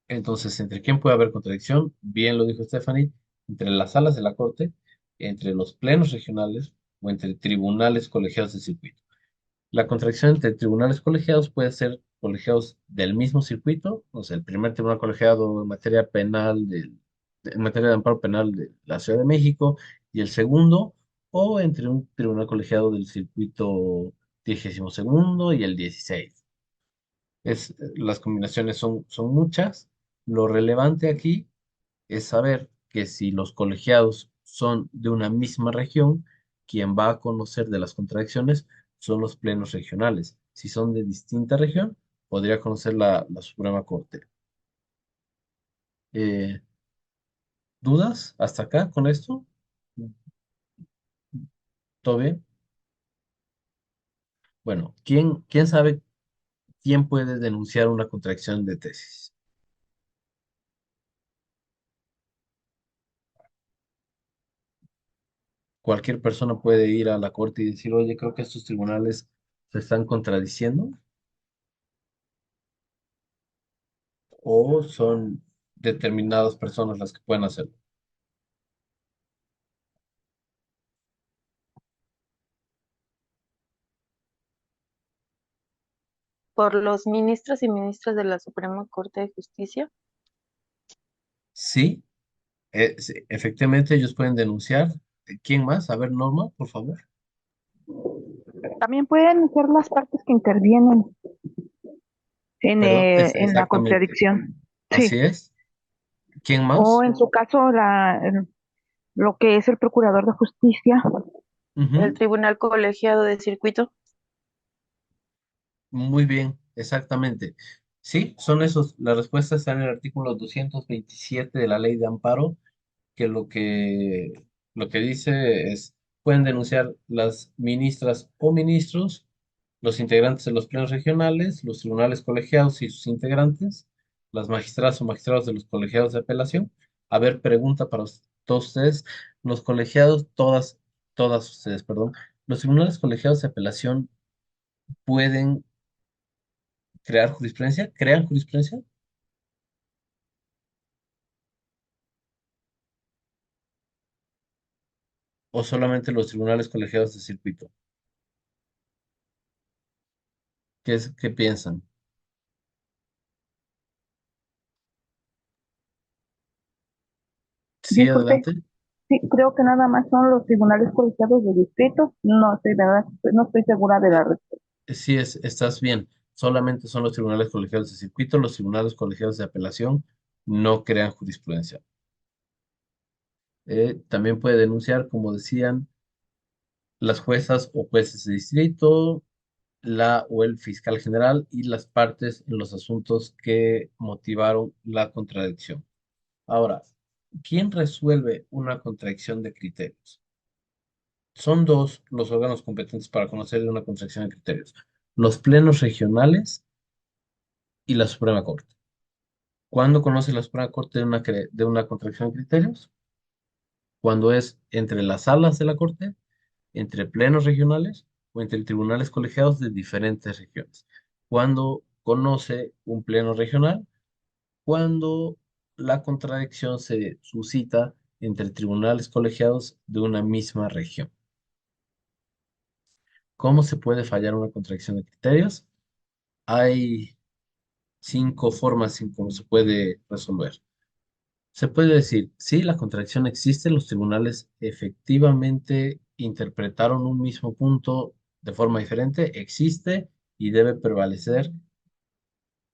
Entonces, ¿entre quién puede haber contradicción? Bien lo dijo Stephanie, entre las salas de la Corte, entre los plenos regionales o entre tribunales colegiados de circuito. La contradicción entre tribunales colegiados puede ser colegiados del mismo circuito, o sea, el primer tribunal colegiado en materia penal, en materia de amparo penal de la Ciudad de México, y el segundo, o entre un tribunal colegiado del circuito 12º y el 16. Las combinaciones son muchas. Lo relevante aquí es saber que si los colegiados son de una misma región, quien va a conocer de las contradicciones son los plenos regionales. Si son de distinta región, podría conocer la Suprema Corte. Eh, ¿Dudas hasta acá con esto? ¿Todo bien? Bueno, ¿quién sabe quién puede denunciar una contradicción de tesis? Cualquier persona puede ir a la corte y decir, oye, creo que estos tribunales se están contradiciendo, o son determinadas personas las que pueden hacerlo. Por los ministros y ministras de la Suprema Corte de Justicia. Sí, sí, efectivamente ellos pueden denunciar. ¿Quién más? A ver, Norma, por favor. También pueden ser las partes que intervienen Perdón, es en la exactamente. contradicción. Así Sí. es. ¿Quién O más? en su caso, lo que es el procurador de justicia. El Ujú. Tribunal Colegiado de Circuito. Muy bien, exactamente. Sí, son esos. La respuesta está en el artículo 227 de la Ley de Amparo, que lo que dice es, pueden denunciar las ministras o ministros, los integrantes de los plenos regionales, los tribunales colegiados y sus integrantes, las magistradas o magistrados de los colegiados de apelación. A ver, pregunta para todos ustedes. Los colegiados, todas ustedes, perdón, los tribunales colegiados de apelación pueden crear jurisprudencia, crean jurisprudencia, o solamente los tribunales colegiados de circuito. ¿Qué piensan? Sí, Disculpe, adelante. sí, creo que nada más son los tribunales colegiados de distrito. No estoy, verdad, no estoy segura de la respuesta. Sí, estás bien. Solamente son los tribunales colegiados de circuito, los tribunales colegiados de apelación no crean jurisprudencia. También puede denunciar, como decían, las juezas o jueces de distrito, la o el fiscal general y las partes en los asuntos que motivaron la contradicción. Ahora, ¿quién resuelve una contradicción de criterios? Son dos los órganos competentes para conocer de una contradicción de criterios: los plenos regionales y la Suprema Corte. ¿Cuándo conoce la Suprema Corte de una contradicción de criterios? Cuando es entre las salas de la Corte, entre plenos regionales o entre tribunales colegiados de diferentes regiones. Cuando conoce un pleno regional, cuando la contradicción se suscita entre tribunales colegiados de una misma región. ¿Cómo se puede fallar una contradicción de criterios? Hay 5 formas en cómo se puede resolver. Se puede decir, sí, la contradicción existe, los tribunales efectivamente interpretaron un mismo punto de forma diferente, existe y debe prevalecer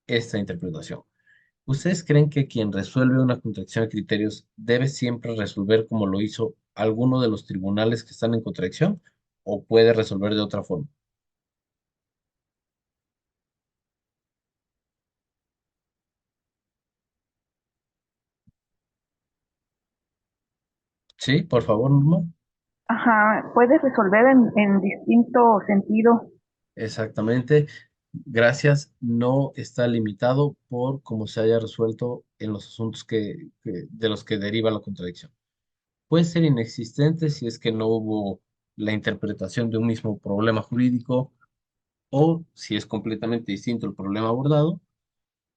esta interpretación. ¿Ustedes creen que quien resuelve una contradicción de criterios debe siempre resolver como lo hizo alguno de los tribunales que están en contradicción, o puede resolver de otra forma? Sí, por favor, Norma. Ajá, puedes resolver en distinto sentido. Exactamente. Gracias. No está limitado por cómo se haya resuelto en los asuntos de los que deriva la contradicción. Puede ser inexistente si es que no hubo la interpretación de un mismo problema jurídico, o si es completamente distinto el problema abordado.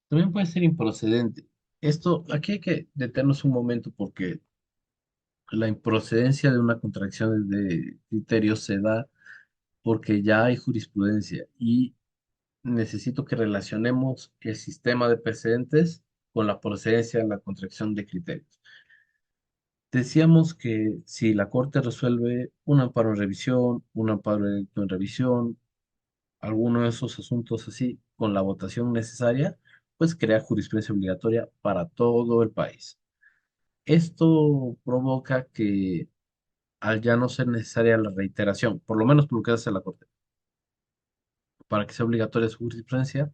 También puede ser improcedente Esto, aquí hay que detenernos un momento porque la improcedencia de una contradicción de criterios se da porque ya hay jurisprudencia y necesito que relacionemos el sistema de precedentes con la procedencia de la contradicción de criterios. Decíamos que si la Corte resuelve un amparo en revisión, un amparo en revisión, alguno de esos asuntos así, con la votación necesaria, pues crea jurisprudencia obligatoria para todo el país. Esto provoca que, al ya no ser necesaria la reiteración, por lo menos por lo que hace la Corte, para que sea obligatoria su jurisprudencia,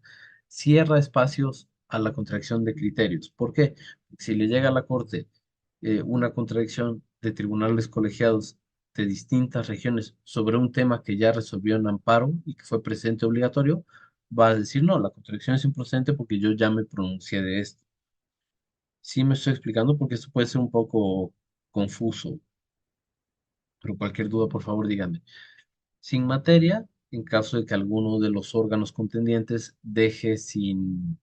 cierra espacios a la contradicción de criterios. ¿Por qué? Porque si le llega a la Corte una contradicción de tribunales colegiados de distintas regiones sobre un tema que ya resolvió en amparo y que fue presente obligatorio, va a decir, no, la contradicción es improcedente porque yo ya me pronuncié de esto. Sí me estoy explicando porque esto puede ser un poco confuso, pero cualquier duda, por favor, díganme. Sin materia, en caso de que alguno de los órganos contendientes deje sin,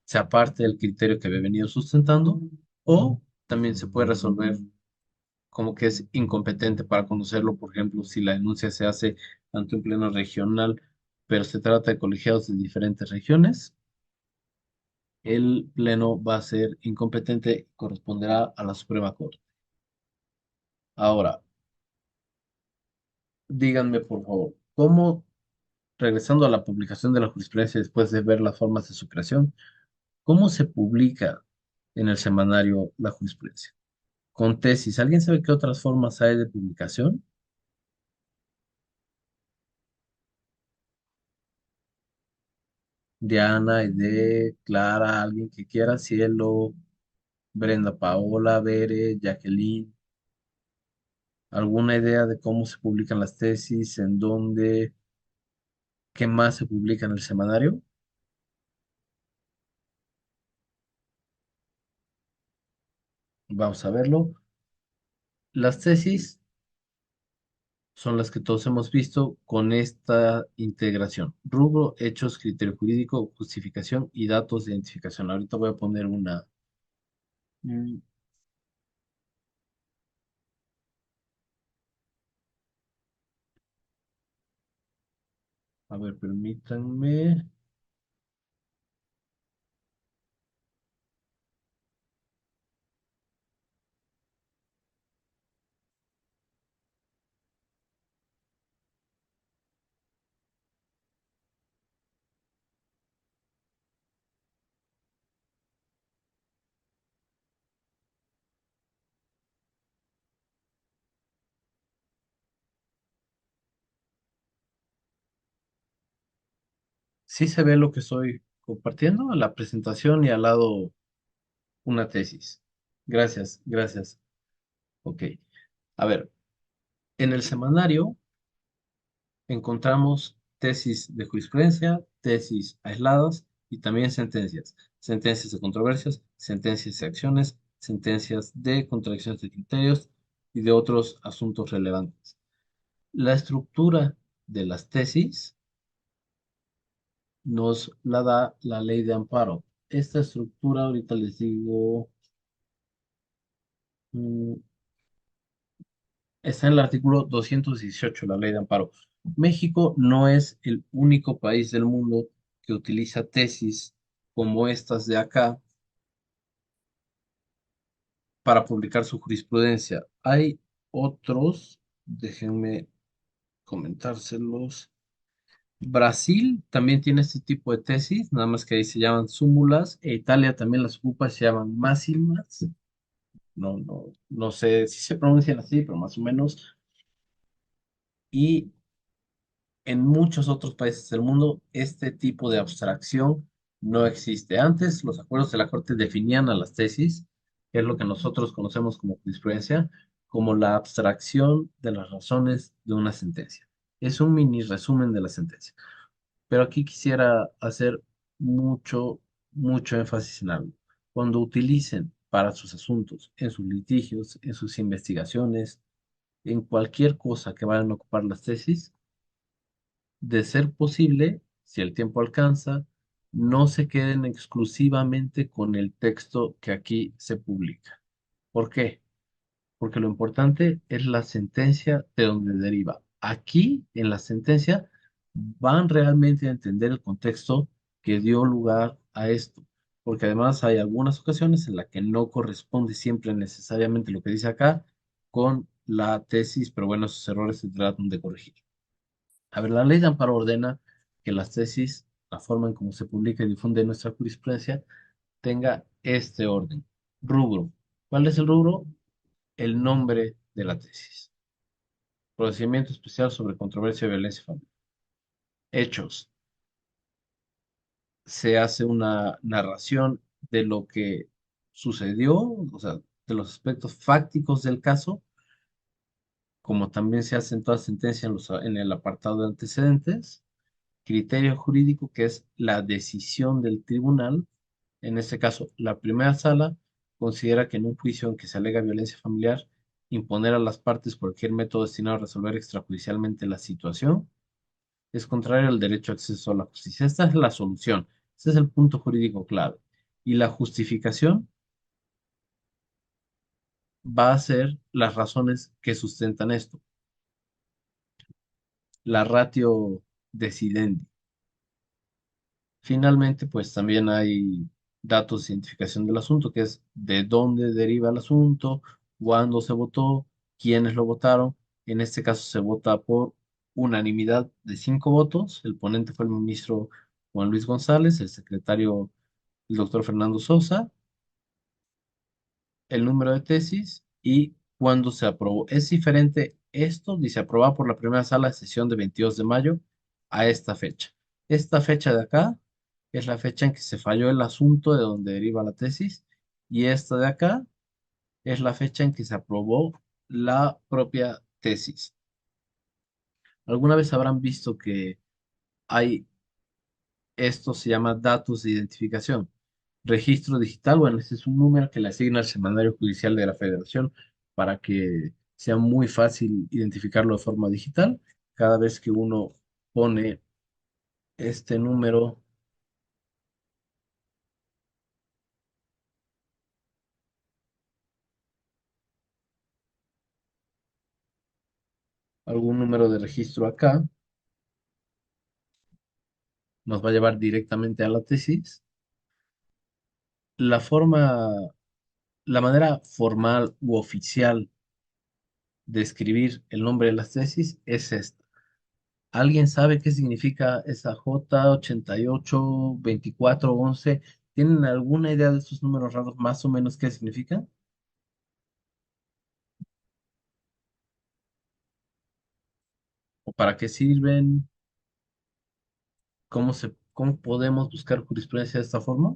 se aparte del criterio que había venido sustentando, o también se puede resolver como que es incompetente para conocerlo, por ejemplo, si la denuncia se hace ante un pleno regional, pero se trata de colegiados de diferentes regiones, el pleno va a ser incompetente, corresponderá a la Suprema Corte. Ahora, díganme, por favor, ¿cómo, regresando a la publicación de la jurisprudencia después de ver las formas de su creación, cómo se publica en el semanario la jurisprudencia? Con tesis, ¿alguien sabe qué otras formas hay de publicación? Diana, Aide, Clara, alguien que quiera, Cielo, Brenda Paola, Bere, Jacqueline, ¿alguna idea de cómo se publican las tesis? ¿En dónde? ¿Qué más se publica en el semanario? Vamos a verlo. Las tesis son las que todos hemos visto con esta integración. Rubro, hechos, criterio jurídico, justificación y datos de identificación. Ahorita voy a poner una. mm, A ver, permítanme. Sí se ve lo que estoy compartiendo, la presentación y al lado una tesis. Gracias, gracias. Ok. A ver, en el semanario encontramos tesis de jurisprudencia, tesis aisladas y también sentencias. Sentencias de controversias, sentencias de acciones, sentencias de contradicciones de criterios y de otros asuntos relevantes. La estructura de las tesis nos la da la ley de amparo. Esta estructura, ahorita les digo, mm, está en el artículo 218 de la ley de amparo. México no es el único país del mundo que utiliza tesis como estas de acá para publicar su jurisprudencia. Hay otros, déjenme comentárselos. Brasil también tiene este tipo de tesis, nada más que ahí se llaman súmulas, e Italia también las ocupa, se llaman máximas. No sé si se pronuncian así, pero más o menos. Y en muchos otros países del mundo, este tipo de abstracción no existe. Antes, los acuerdos de la Corte definían a las tesis, que es lo que nosotros conocemos como jurisprudencia, como la abstracción de las razones de una sentencia. Es un mini resumen de la sentencia. Pero aquí quisiera hacer mucho énfasis en algo. Cuando utilicen para sus asuntos, en sus litigios, en sus investigaciones, en cualquier cosa que vayan a ocupar las tesis, de ser posible, si el tiempo alcanza, no se queden exclusivamente con el texto que aquí se publica. ¿Por qué? Porque lo importante es la sentencia de donde deriva. Aquí, en la sentencia, van realmente a entender el contexto que dio lugar a esto, porque además hay algunas ocasiones en las que no corresponde siempre necesariamente lo que dice acá con la tesis, pero bueno, esos errores se tratan de corregir. A ver, la ley de amparo ordena que las tesis, la forma en cómo se publica y difunde nuestra jurisprudencia, tenga este orden. Rubro. ¿Cuál es el rubro? El nombre de la tesis. Procedimiento especial sobre controversia y violencia familiar. Hechos. Se hace una narración de lo que sucedió, o sea, de los aspectos fácticos del caso, como también se hace en toda sentencia en el apartado de antecedentes. Criterio jurídico, que es la decisión del tribunal. En este caso, la primera sala considera que en un juicio en que se alega violencia familiar, imponer a las partes cualquier método destinado a resolver extrajudicialmente la situación es contrario al derecho a acceso a la justicia. Esta es la solución. Este es el punto jurídico clave. Y la justificación va a ser las razones que sustentan esto. La ratio decidendi. Finalmente, pues también hay datos de identificación del asunto, que es de dónde deriva el asunto, cuándo se votó, quiénes lo votaron. En este caso se vota por unanimidad de 5 votos. El ponente fue el ministro Juan Luis González, el secretario el doctor Fernando Sosa, el número de tesis y cuándo se aprobó. Es diferente esto, dice aprobado por la primera sala de sesión de 22 de mayo a esta fecha. Esta fecha de acá es la fecha en que se falló el asunto de donde deriva la tesis y esta de acá es la fecha en que se aprobó la propia tesis. ¿Alguna vez habrán visto que hay, esto se llama datos de identificación? Registro digital, bueno, este es un número que le asigna al Semanario Judicial de la Federación para que sea muy fácil identificarlo de forma digital. Cada vez que uno pone este número, algún número de registro acá, nos va a llevar directamente a la tesis. La forma, la manera formal u oficial de escribir el nombre de las tesis es esta. ¿Alguien sabe qué significa esa J882411? ¿Tienen alguna idea de estos números raros más o menos qué significan? ¿O para qué sirven? ¿Cómo podemos buscar jurisprudencia de esta forma?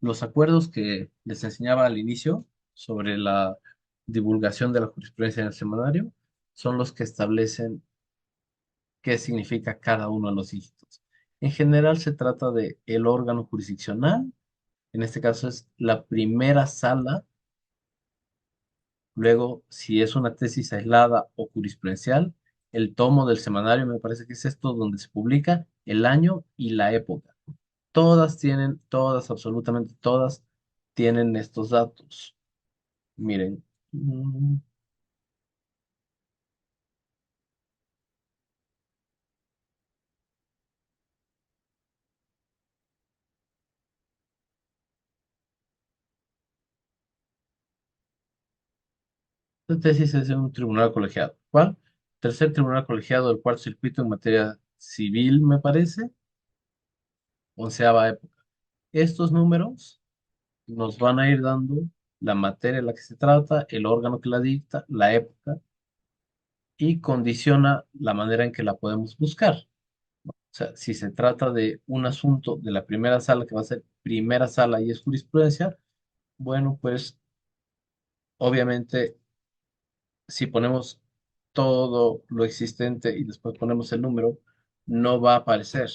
Los acuerdos que les enseñaba al inicio sobre la divulgación de la jurisprudencia en el semanario son los que establecen qué significa cada uno de los dígitos. En general se trata de el órgano jurisdiccional, en este caso es la primera sala. Luego, si es una tesis aislada o jurisprudencial, el tomo del semanario, me parece que es esto donde se publica el año y la época. Todas tienen, todas, absolutamente todas, tienen estos datos. Miren. Esta tesis es de un tribunal colegiado. ¿Cuál? Tercer tribunal colegiado del cuarto circuito en materia civil, me parece. 11ª época. Estos números nos van a ir dando la materia en la que se trata, el órgano que la dicta, la época, y condiciona la manera en que la podemos buscar. O sea, si se trata de un asunto de la primera sala, que va a ser primera sala y es jurisprudencia, bueno, pues obviamente si ponemos todo lo existente y después ponemos el número, no va a aparecer.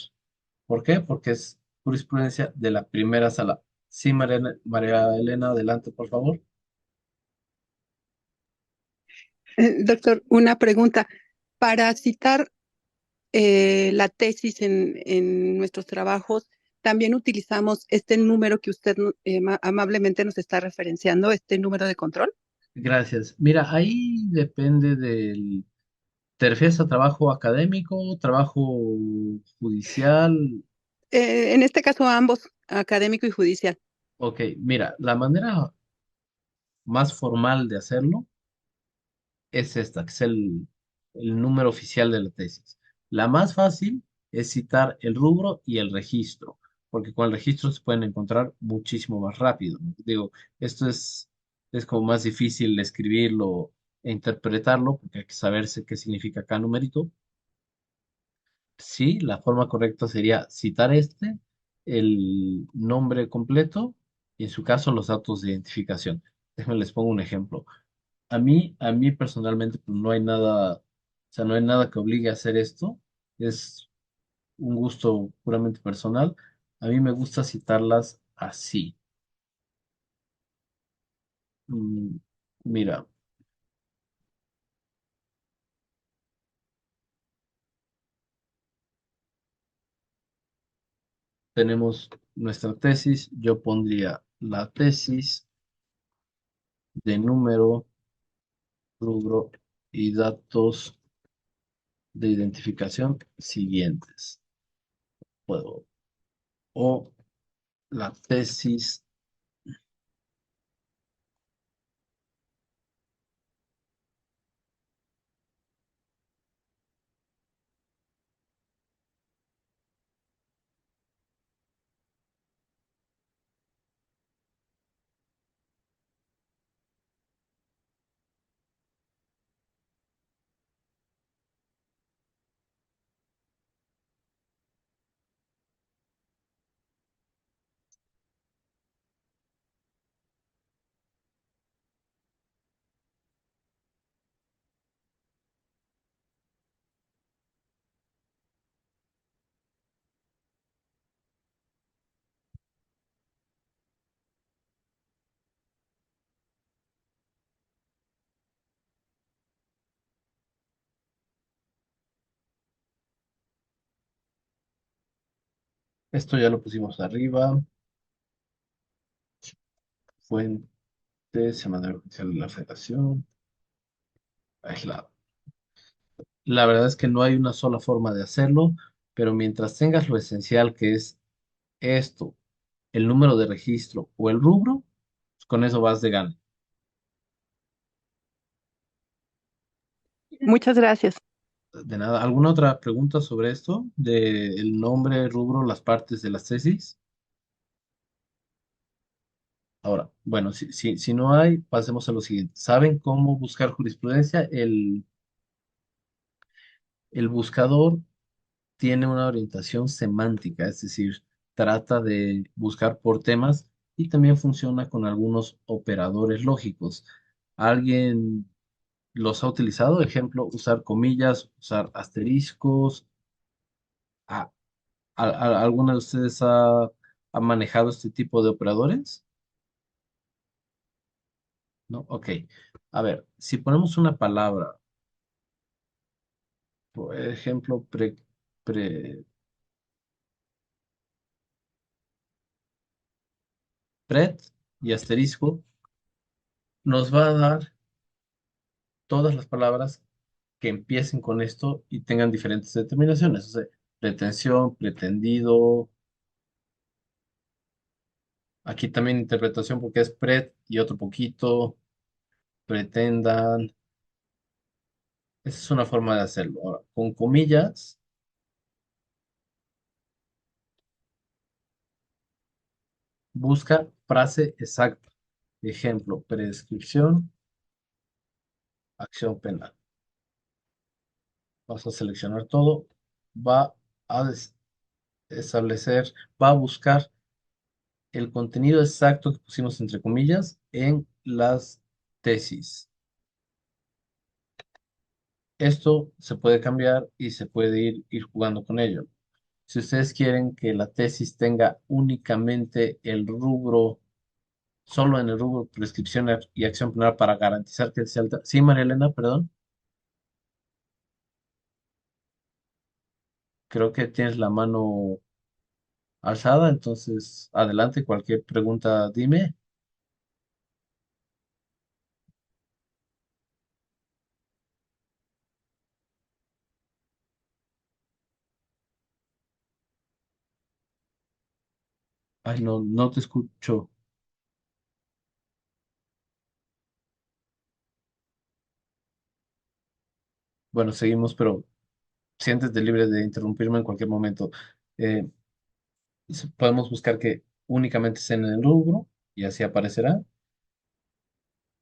¿Por qué? Porque es jurisprudencia de la primera sala. Sí, María Elena, adelante, por favor. Doctor, una pregunta. Para citar la tesis en nuestros trabajos, también utilizamos este número que usted amablemente nos está referenciando, este número de control. Gracias. Mira, ahí depende del... ¿Te refieres a trabajo académico, trabajo judicial? En este caso, ambos, académico y judicial. Ok, mira, la manera más formal de hacerlo es esta, que es el número oficial de la tesis. La más fácil es citar el rubro y el registro, porque con el registro se pueden encontrar muchísimo más rápido, ¿no? Digo, esto es como más difícil escribirlo e interpretarlo, porque hay que saberse qué significa cada numerito. Sí, la forma correcta sería citar el nombre completo y en su caso los datos de identificación. Déjenme les pongo un ejemplo. A mí personalmente pues, no hay nada, o sea, no hay nada que obligue a hacer esto. Es un gusto puramente personal. A mí me gusta citarlas así. Mm, Mira, tenemos nuestra tesis. Yo pondría la tesis de número, rubro y datos de identificación siguientes. Puedo. O la tesis. Esto ya lo pusimos arriba. Fuente, semanario oficial de la Federación. Aislado. La verdad es que no hay una sola forma de hacerlo, pero mientras tengas lo esencial que es esto, el número de registro o el rubro, pues con eso vas de gana. Muchas gracias. De nada. ¿Alguna otra pregunta sobre esto? De el nombre, rubro, las partes de las tesis. Ahora, bueno, si no hay, pasemos a lo siguiente. ¿Saben cómo buscar jurisprudencia? El buscador tiene una orientación semántica, es decir, trata de buscar por temas y también funciona con algunos operadores lógicos. ¿Alguien los ha utilizado? Ejemplo, usar comillas, usar asteriscos. ¿A- ¿Alguna de ustedes ha manejado este tipo de operadores? ¿No? Ok. A ver, si ponemos una palabra, por ejemplo, pre- pred y asterisco, nos va a dar todas las palabras que empiecen con esto y tengan diferentes determinaciones. O sea, pretensión, pretendido. Aquí también interpretación porque es pred y otro poquito. Pretendan. Esa es una forma de hacerlo. Ahora, con comillas, busca frase exacta. Ejemplo, prescripción, acción penal. Vas a seleccionar todo. Va a establecer, va a buscar el contenido exacto que pusimos entre comillas en las tesis. Esto se puede cambiar y se puede ir jugando con ello. Si ustedes quieren que la tesis tenga únicamente el rubro, solo en el rubro prescripción y acción penal para garantizar que sea alta. Sí, María Elena, perdón. Creo que tienes la mano alzada, entonces adelante, cualquier pregunta, dime. Ay, no, no te escucho. Bueno, seguimos, pero siéntete libre de interrumpirme en cualquier momento. Eh, Podemos buscar que únicamente estén en el rubro y así aparecerá.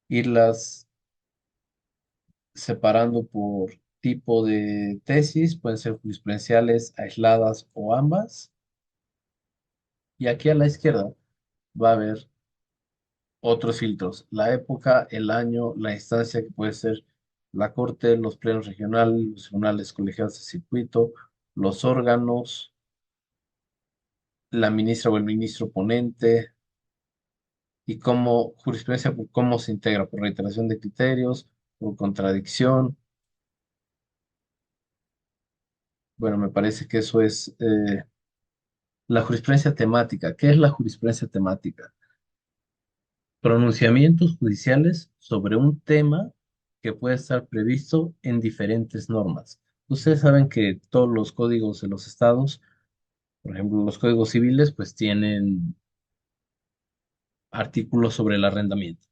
Irlas separando por tipo de tesis, pueden ser jurisprudenciales, aisladas o ambas. Y aquí a la izquierda va a haber otros filtros, la época, el año, la instancia que puede ser la corte, los plenos regionales, los tribunales colegiados de circuito, los órganos, la ministra o el ministro ponente y cómo jurisprudencia por cómo se integra, por reiteración de criterios, por contradicción. Bueno, me parece que eso es la jurisprudencia temática. ¿Qué es la jurisprudencia temática? Pronunciamientos judiciales sobre un tema que puede estar previsto en diferentes normas. Ustedes saben que todos los códigos de los estados, por ejemplo, los códigos civiles, pues tienen artículos sobre el arrendamiento.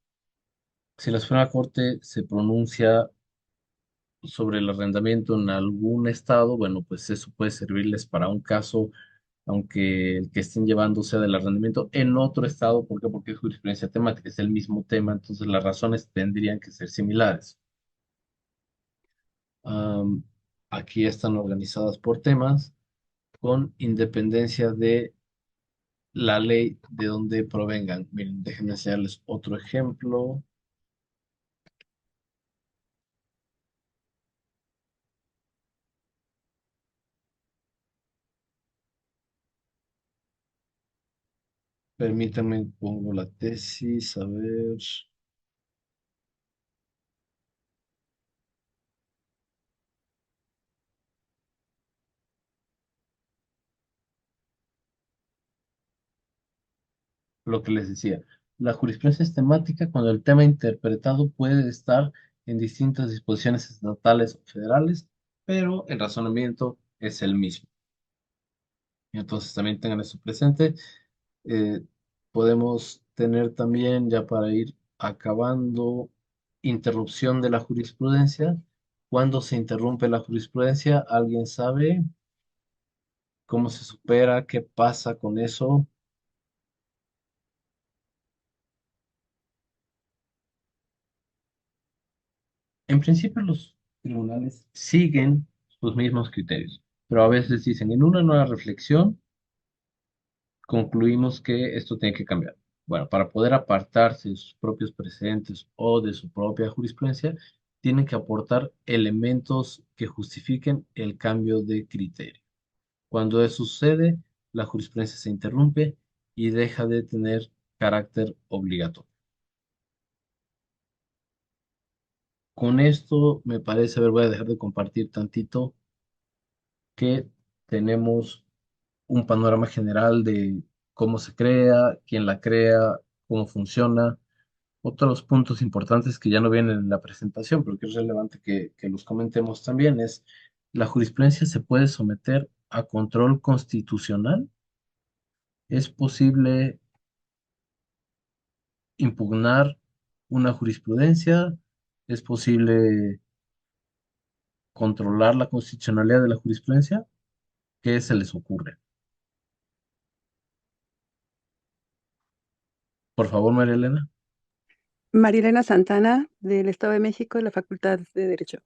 Si la Suprema Corte se pronuncia sobre el arrendamiento en algún estado, bueno, pues eso puede servirles para un caso, aunque el que estén llevando sea del arrendamiento en otro estado. ¿Por qué? Porque es jurisprudencia temática, es el mismo tema, entonces las razones tendrían que ser similares. Am, Aquí están organizadas por temas con independencia de la ley de donde provengan. Miren, déjenme enseñarles otro ejemplo. Permítanme, pongo la tesis, a ver. Lo que les decía. La jurisprudencia es temática cuando el tema interpretado puede estar en distintas disposiciones estatales o federales, pero el razonamiento es el mismo. Entonces también tengan eso presente. Eh, Podemos tener también, ya para ir acabando, interrupción de la jurisprudencia. ¿Cuándo se interrumpe la jurisprudencia? ¿Alguien sabe cómo se supera? ¿Qué pasa con eso? En principio los tribunales siguen sus mismos criterios, pero a veces dicen, en una nueva reflexión, concluimos que esto tiene que cambiar. Bueno, para poder apartarse de sus propios precedentes o de su propia jurisprudencia, tienen que aportar elementos que justifiquen el cambio de criterio. Cuando eso sucede, la jurisprudencia se interrumpe y deja de tener carácter obligatorio. Con esto me parece, a ver, voy a dejar de compartir tantito, que tenemos un panorama general de cómo se crea, quién la crea, cómo funciona. Otros puntos importantes que ya no vienen en la presentación, pero que es relevante que los comentemos también, es la jurisprudencia se puede someter a control constitucional. Es posible impugnar una jurisprudencia, es posible controlar la constitucionalidad de la jurisprudencia. ¿Qué se les ocurre? Por favor, María Elena. Marilena Santana, del Estado de México, de la Facultad de Derecho.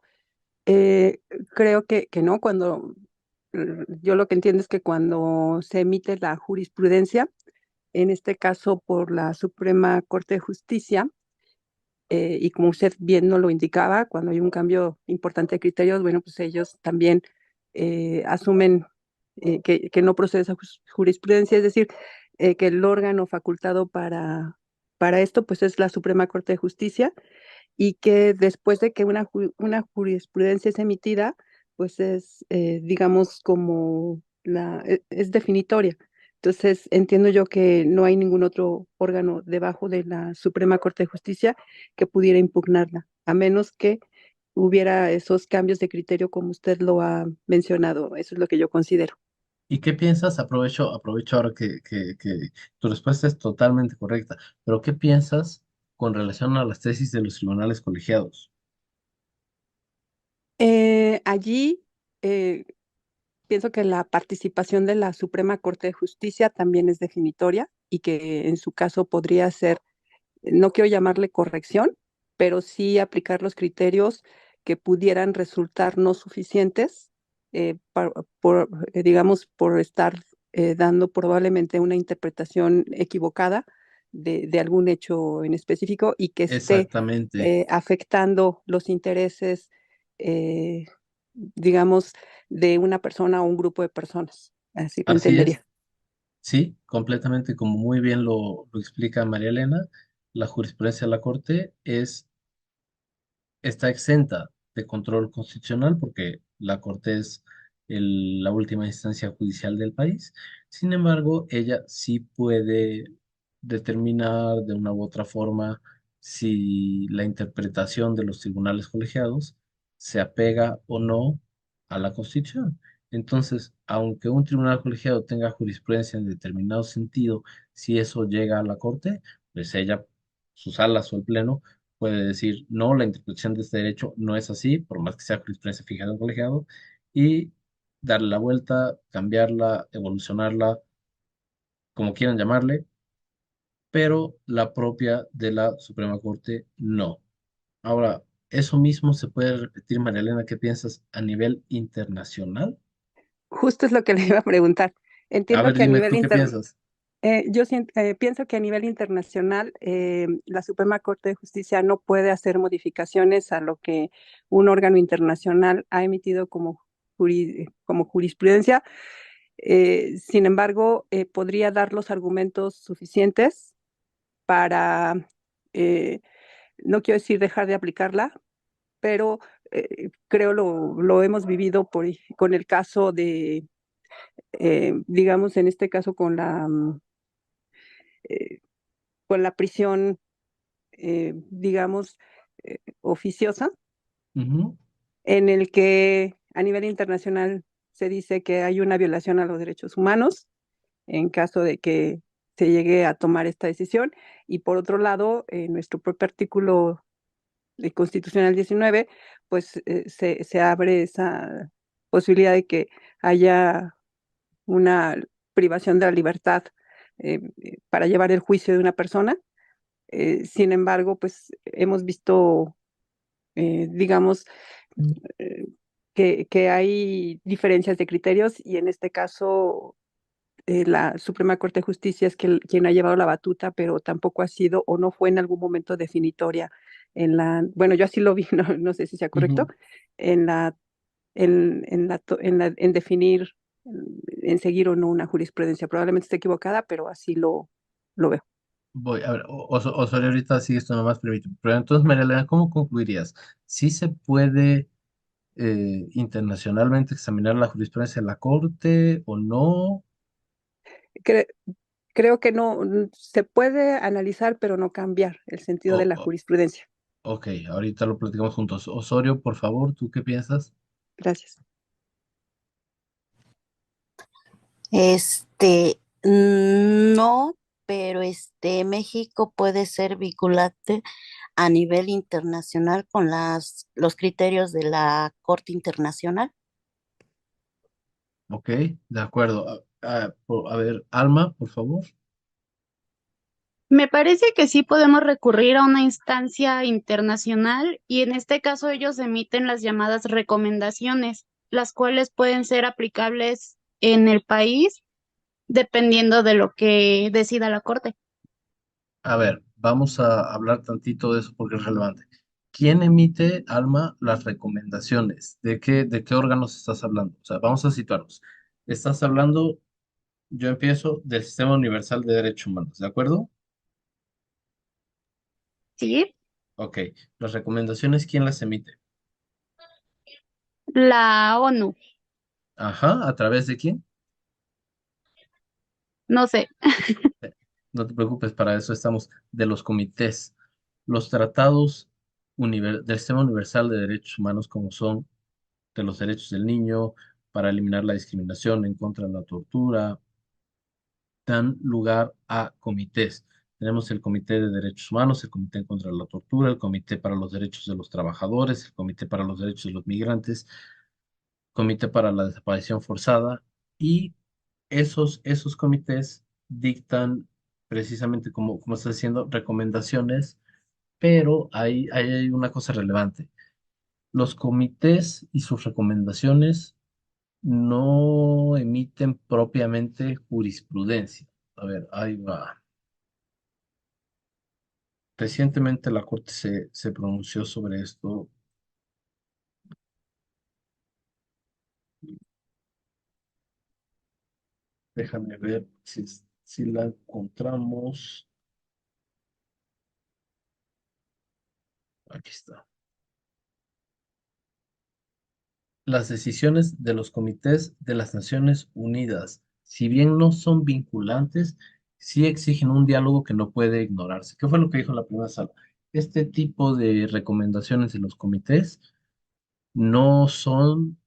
Eh, Creo que no, yo lo que entiendo es que cuando se emite la jurisprudencia, en este caso por la Suprema Corte de Justicia, y como usted bien nos lo indicaba, cuando hay un cambio importante de criterios, bueno, pues ellos también asumen que no procede esa jurisprudencia, es decir, que el órgano facultado para esto, pues es la Suprema Corte de Justicia, y que después de que una jurisprudencia es emitida, pues es, digamos, como es definitoria. Entonces, entiendo yo que no hay ningún otro órgano debajo de la Suprema Corte de Justicia que pudiera impugnarla, a menos que hubiera esos cambios de criterio como usted lo ha mencionado. Eso es lo que yo considero. ¿Y qué piensas? Aprovecho ahora que tu respuesta es totalmente correcta, pero ¿qué piensas con relación a las tesis de los tribunales colegiados? Allí eh, pienso que la participación de la Suprema Corte de Justicia también es definitoria y que en su caso podría ser, no quiero llamarle corrección, pero sí aplicar los criterios que pudieran resultar no suficientes, digamos, por estar dando probablemente una interpretación equivocada de algún hecho en específico y que esté Exactamente. afectando los intereses, eh, digamos, de una persona o un grupo de personas. Así lo Así es. entendería. Sí, completamente, como muy bien lo explica María Elena, la jurisprudencia de la Corte está exenta de control constitucional porque la Corte es la última instancia judicial del país. Sin embargo, ella sí puede determinar de una u otra forma si la interpretación de los tribunales colegiados se apega o no a la Constitución. Entonces, aunque un tribunal colegiado tenga jurisprudencia en determinado sentido, si eso llega a la Corte, pues ella, sus salas o el Pleno puede decir, no, la interpretación de este derecho no es así, por más que sea jurisprudencia fijada en colegiado, y darle la vuelta, cambiarla, evolucionarla, como quieran llamarle, pero la propia de la Suprema Corte no. Ahora, ¿eso mismo se puede repetir, María Elena? ¿Qué piensas a nivel internacional? Justo es lo que le iba a preguntar. A Entiendo ver, que a dime, nivel ¿tú qué piensas? pienso que a nivel internacional la Suprema Corte de Justicia no puede hacer modificaciones a lo que un órgano internacional ha emitido como jurisprudencia. Sin embargo, podría dar los argumentos suficientes para, eh, no quiero decir dejar de aplicarla, pero creo lo hemos vivido con el caso de, digamos, en este caso eh, con la prisión, digamos, oficiosa, Ujú. en el que a nivel internacional se dice que hay una violación a los derechos humanos en caso de que se llegue a tomar esta decisión. Y por otro lado, en nuestro propio artículo constitucional 19, pues se abre esa posibilidad de que haya una privación de la libertad para llevar el juicio de una persona. Sin embargo, pues hemos visto, digamos, eh, que hay diferencias de criterios y en este caso la Suprema Corte de Justicia es quien ha llevado la batuta, pero tampoco ha sido o no fue en algún momento definitoria bueno, yo así lo vi, no sé si sea correcto, Ujú. en la, en definir, en seguir o no una jurisprudencia. Probablemente esté equivocada, pero así lo veo. Voy, a ver, Osorio, ahorita sí, esto nomás permite. Pero entonces, María Elena, ¿cómo concluirías? ¿Sí se puede internacionalmente examinar la jurisprudencia de la Corte o no? Cre- Creo que no se puede analizar, pero no cambiar el sentido de O- la o- jurisprudencia. ok, ahorita lo platicamos juntos. Osorio, por favor, ¿tú qué piensas? Gracias. No, pero México puede ser vinculante a nivel internacional con los criterios de la Corte Internacional. Ok, de acuerdo. A ver, Alma, por favor. Me parece que sí podemos recurrir a una instancia internacional y en este caso ellos emiten las llamadas recomendaciones, las cuales pueden ser aplicables en el país dependiendo de lo que decida la Corte. A ver, vamos a hablar tantito de eso porque es relevante. ¿Quién emite, Alma, las recomendaciones? ¿De qué órganos estás hablando? O sea, vamos a situarnos. Estás hablando, yo empiezo del Sistema Universal de Derechos Humanos, ¿de acuerdo? ¿Sí? Ok. Las recomendaciones, ¿quién las emite? La ONU, Ajá, ¿a través de quién? no sé. No te preocupes, para eso estamos, de los comités. Los tratados del Sistema Universal de Derechos Humanos, como son de los derechos del niño, para eliminar la discriminación en contra de la tortura, dan lugar a comités. Tenemos el Comité de Derechos Humanos, el Comité en contra de la tortura, el Comité para los Derechos de los Trabajadores, el Comité para los Derechos de los Migrantes, Comité para la Desaparición Forzada, y esos comités dictan precisamente, como está diciendo, recomendaciones, pero hay una cosa relevante. Los comités y sus recomendaciones no emiten propiamente jurisprudencia. A ver, ahí va. Recientemente la Corte se pronunció sobre esto. Déjame ver si la encontramos. Aquí está. Las decisiones de los comités de las Naciones Unidas, si bien no son vinculantes, sí exigen un diálogo que no puede ignorarse. ¿Qué fue lo que dijo la primera sala? Este tipo de recomendaciones de los comités no son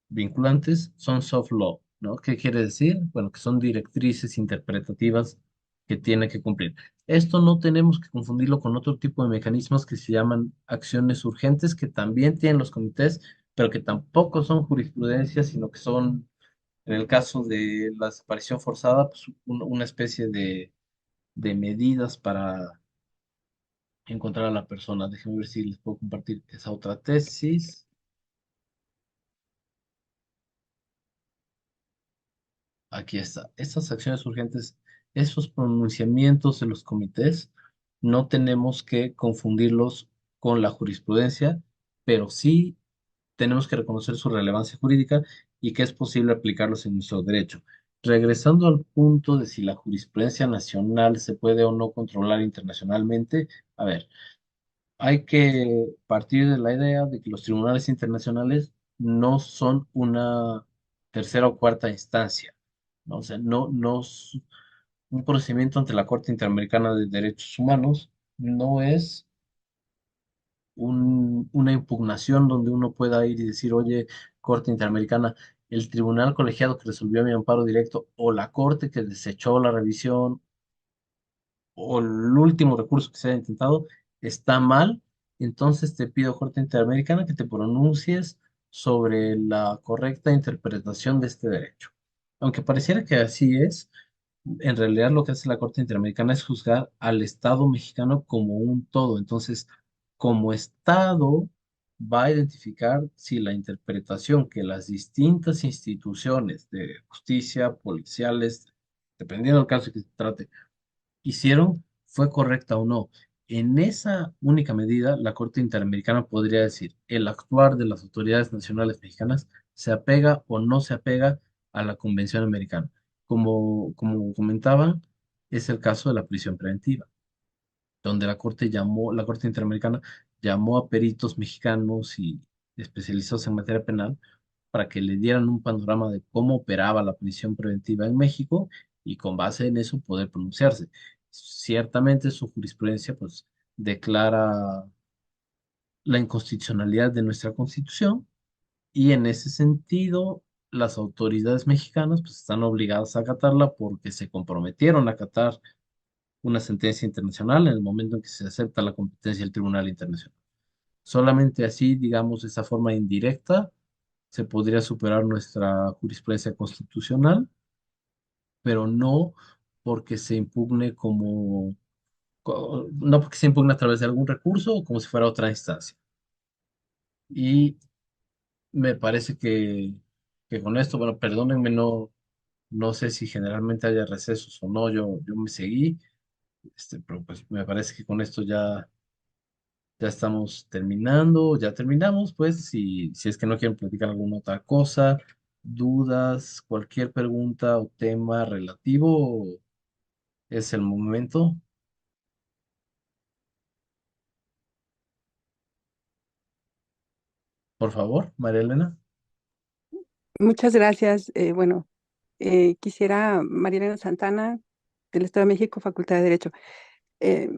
vinculantes, son soft law, ¿no? ¿Qué quiere decir? Bueno, que son directrices interpretativas que tiene que cumplir. Esto no tenemos que confundirlo con otro tipo de mecanismos que se llaman acciones urgentes, que también tienen los comités, pero que tampoco son jurisprudencia, sino que son, en el caso de la desaparición forzada, pues una especie de medidas para encontrar a la persona. Déjenme ver si les puedo compartir esa otra tesis. Aquí está. Estas acciones urgentes, esos pronunciamientos de los comités, no tenemos que confundirlos con la jurisprudencia, pero sí tenemos que reconocer su relevancia jurídica y que es posible aplicarlos en nuestro derecho. Regresando al punto de si la jurisprudencia nacional se puede o no controlar internacionalmente, a ver, hay que partir de la idea de que los tribunales internacionales no son una tercera o cuarta instancia, ¿no? O sea, no es un procedimiento ante la Corte Interamericana de Derechos Humanos, no es una impugnación donde uno pueda ir y decir, oye, Corte Interamericana, el tribunal colegiado que resolvió mi amparo directo o la Corte que desechó la revisión o el último recurso que se haya intentado está mal, entonces te pido, Corte Interamericana, que te pronuncies sobre la correcta interpretación de este derecho. Aunque pareciera que así es, en realidad lo que hace la Corte Interamericana es juzgar al Estado mexicano como un todo. Entonces, como Estado, va a identificar si la interpretación que las distintas instituciones de justicia, policiales, dependiendo del caso que se trate, hicieron fue correcta o no. En esa única medida, la Corte Interamericana podría decir, el actuar de las autoridades nacionales mexicanas se apega o no se apega a la Convención Americana. Como comentaban, es el caso de la prisión preventiva, donde la Corte Interamericana llamó a peritos mexicanos y especializados en materia penal para que le dieran un panorama de cómo operaba la prisión preventiva en México y con base en eso poder pronunciarse. Ciertamente su jurisprudencia pues declara la inconstitucionalidad de nuestra Constitución y en ese sentido las autoridades mexicanas pues están obligadas a acatarla porque se comprometieron a acatar una sentencia internacional en el momento en que se acepta la competencia del Tribunal Internacional. Solamente así, digamos, de esa forma indirecta, se podría superar nuestra jurisprudencia constitucional, pero no porque se impugne no porque se impugne a través de algún recurso o como si fuera otra instancia. Y me parece que con esto, bueno, perdónenme, no sé si generalmente haya recesos o no, yo me seguí, pero pues me parece que con esto ya estamos terminando, ya terminamos, pues, si es que no quieren platicar alguna otra cosa, dudas, cualquier pregunta o tema relativo, es el momento. Por favor, María Elena. Muchas gracias. Bueno, quisiera, Marielena Santana, del Estado de México, Facultad de Derecho. Eh,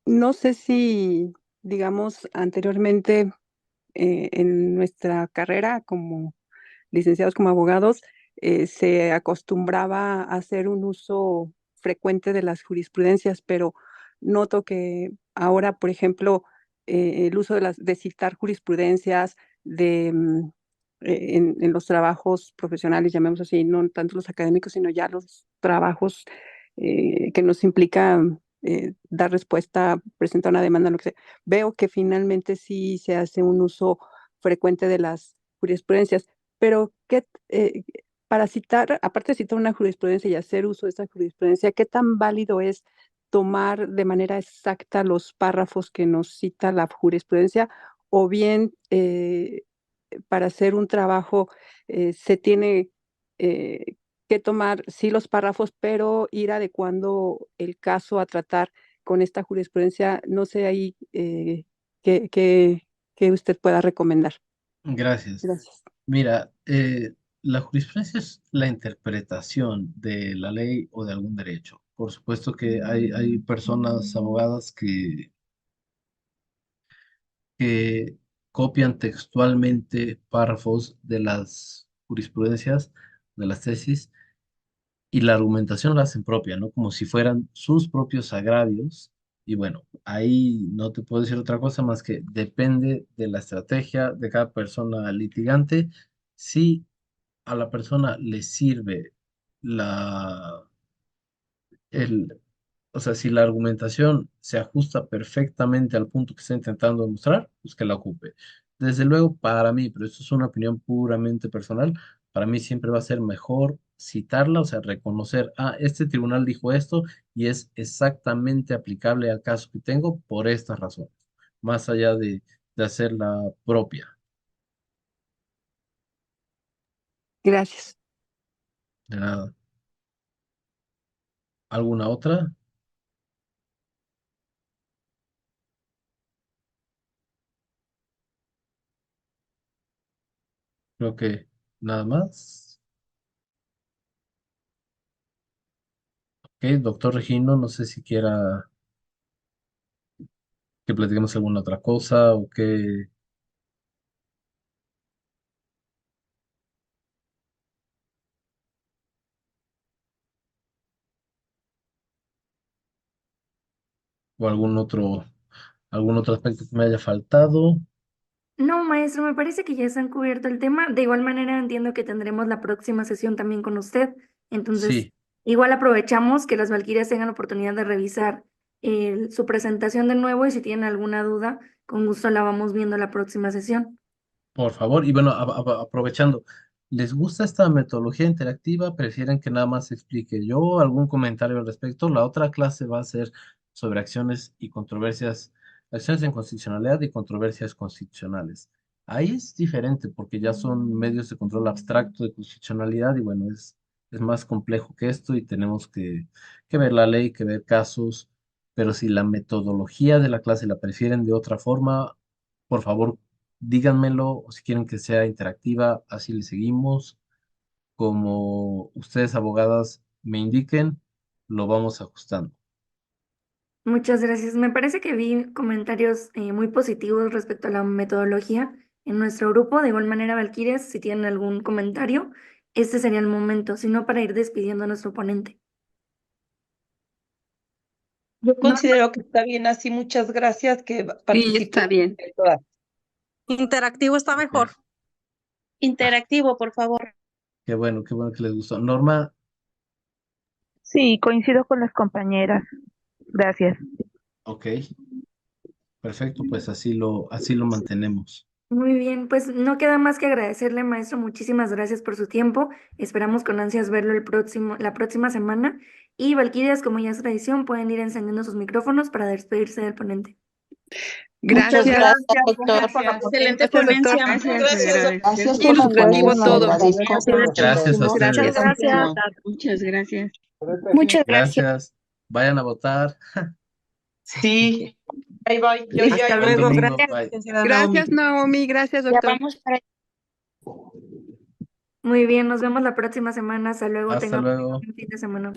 no sé si, digamos, anteriormente en nuestra carrera como licenciados, como abogados, se acostumbraba a hacer un uso frecuente de las jurisprudencias, pero noto que ahora, por ejemplo, el uso de citar jurisprudencias en los trabajos profesionales, llamemos así, no tanto los académicos, sino ya los trabajos que nos implican dar respuesta, presentar una demanda, lo que sea. Veo que finalmente sí se hace un uso frecuente de las jurisprudencias, pero para citar, aparte de citar una jurisprudencia y hacer uso de esa jurisprudencia, ¿qué tan válido es tomar de manera exacta los párrafos que nos cita la jurisprudencia? O bien, para hacer un trabajo se tiene que tomar, sí, los párrafos, pero ir adecuando el caso a tratar con esta jurisprudencia. No sé ahí qué, qué usted pueda recomendar. Gracias. Gracias. Mira, la jurisprudencia es la interpretación de la ley o de algún derecho. Por supuesto que hay personas, abogadas, que copian textualmente párrafos de las jurisprudencias, de las tesis, y la argumentación la hacen propia, ¿no? Como si fueran sus propios agravios. Y bueno, ahí no te puedo decir otra cosa más que depende de la estrategia de cada persona litigante. Si a la persona le sirve la, el, o sea, si la argumentación se ajusta perfectamente al punto que está intentando demostrar, pues que la ocupe. Desde luego, para mí, pero esto es una opinión puramente personal, para mí siempre va a ser mejor citarla, o sea, reconocer, este tribunal dijo esto y es exactamente aplicable al caso que tengo por estas razones, más allá de hacerla propia. Gracias. De nada. ¿Alguna otra? Creo que nada más. Ok, doctor Regino, no sé si quiera que platiquemos alguna otra cosa o algún otro aspecto que me haya faltado. No, maestro, me parece que ya se han cubierto el tema. De igual manera, entiendo que tendremos la próxima sesión también con usted. Entonces, Sí, igual aprovechamos que las Valquirias tengan la oportunidad de revisar su presentación de nuevo y si tienen alguna duda, con gusto la vamos viendo la próxima sesión. por favor. Y bueno, aprovechando, ¿les gusta esta metodología interactiva? ¿Prefieren que nada más explique yo algún comentario al respecto? La otra clase va a ser sobre acciones y controversias, acciones en constitucionalidad y controversias constitucionales. Ahí es diferente porque ya son medios de control abstracto de constitucionalidad y bueno, es más complejo que esto y tenemos que ver la ley, que ver casos, pero si la metodología de la clase la prefieren de otra forma, por favor, díganmelo, o si quieren que sea interactiva, así le seguimos. Como ustedes, abogadas, me indiquen, lo vamos ajustando. Muchas gracias. Me parece que vi comentarios muy positivos respecto a la metodología en nuestro grupo. De igual manera, Valquirias, si tienen algún comentario, este sería el momento, si no para ir despidiendo a nuestro ponente. Yo No, considero que está bien así. Muchas gracias que Sí, participó está bien. todas. Interactivo está mejor. Interactivo, por favor. Qué bueno que les gustó. Norma, Sí, coincido con las compañeras. Gracias. ok, perfecto, pues así lo mantenemos. muy bien, pues no queda más que agradecerle, maestro. Muchísimas gracias por su tiempo. Esperamos con ansias verlo la próxima semana. Y Valquirias, como ya es tradición, pueden ir encendiendo sus micrófonos para despedirse del ponente. Muchas Gracias. gracias, doctor. Excelente Gracias, doctor. ponencia. Gracias, Gracias, le doctor. agradezco. Gracias por su Ilustrativo ponencia, todo. agradezco por Gracias a los Muchas ustedes. gracias. Muchas gracias. Muchas gracias. Gracias. Vayan a votar. Sí. Bye, bye. Yo ya Hasta iba. Buen luego. domingo. Gracias, Bye. licenciada Naomi. Gracias, Naomi. Gracias, Ya doctor. vamos para Muy bien, nos vemos la próxima semana. Hasta luego, Hasta tengamos un luego. buen fin de semana.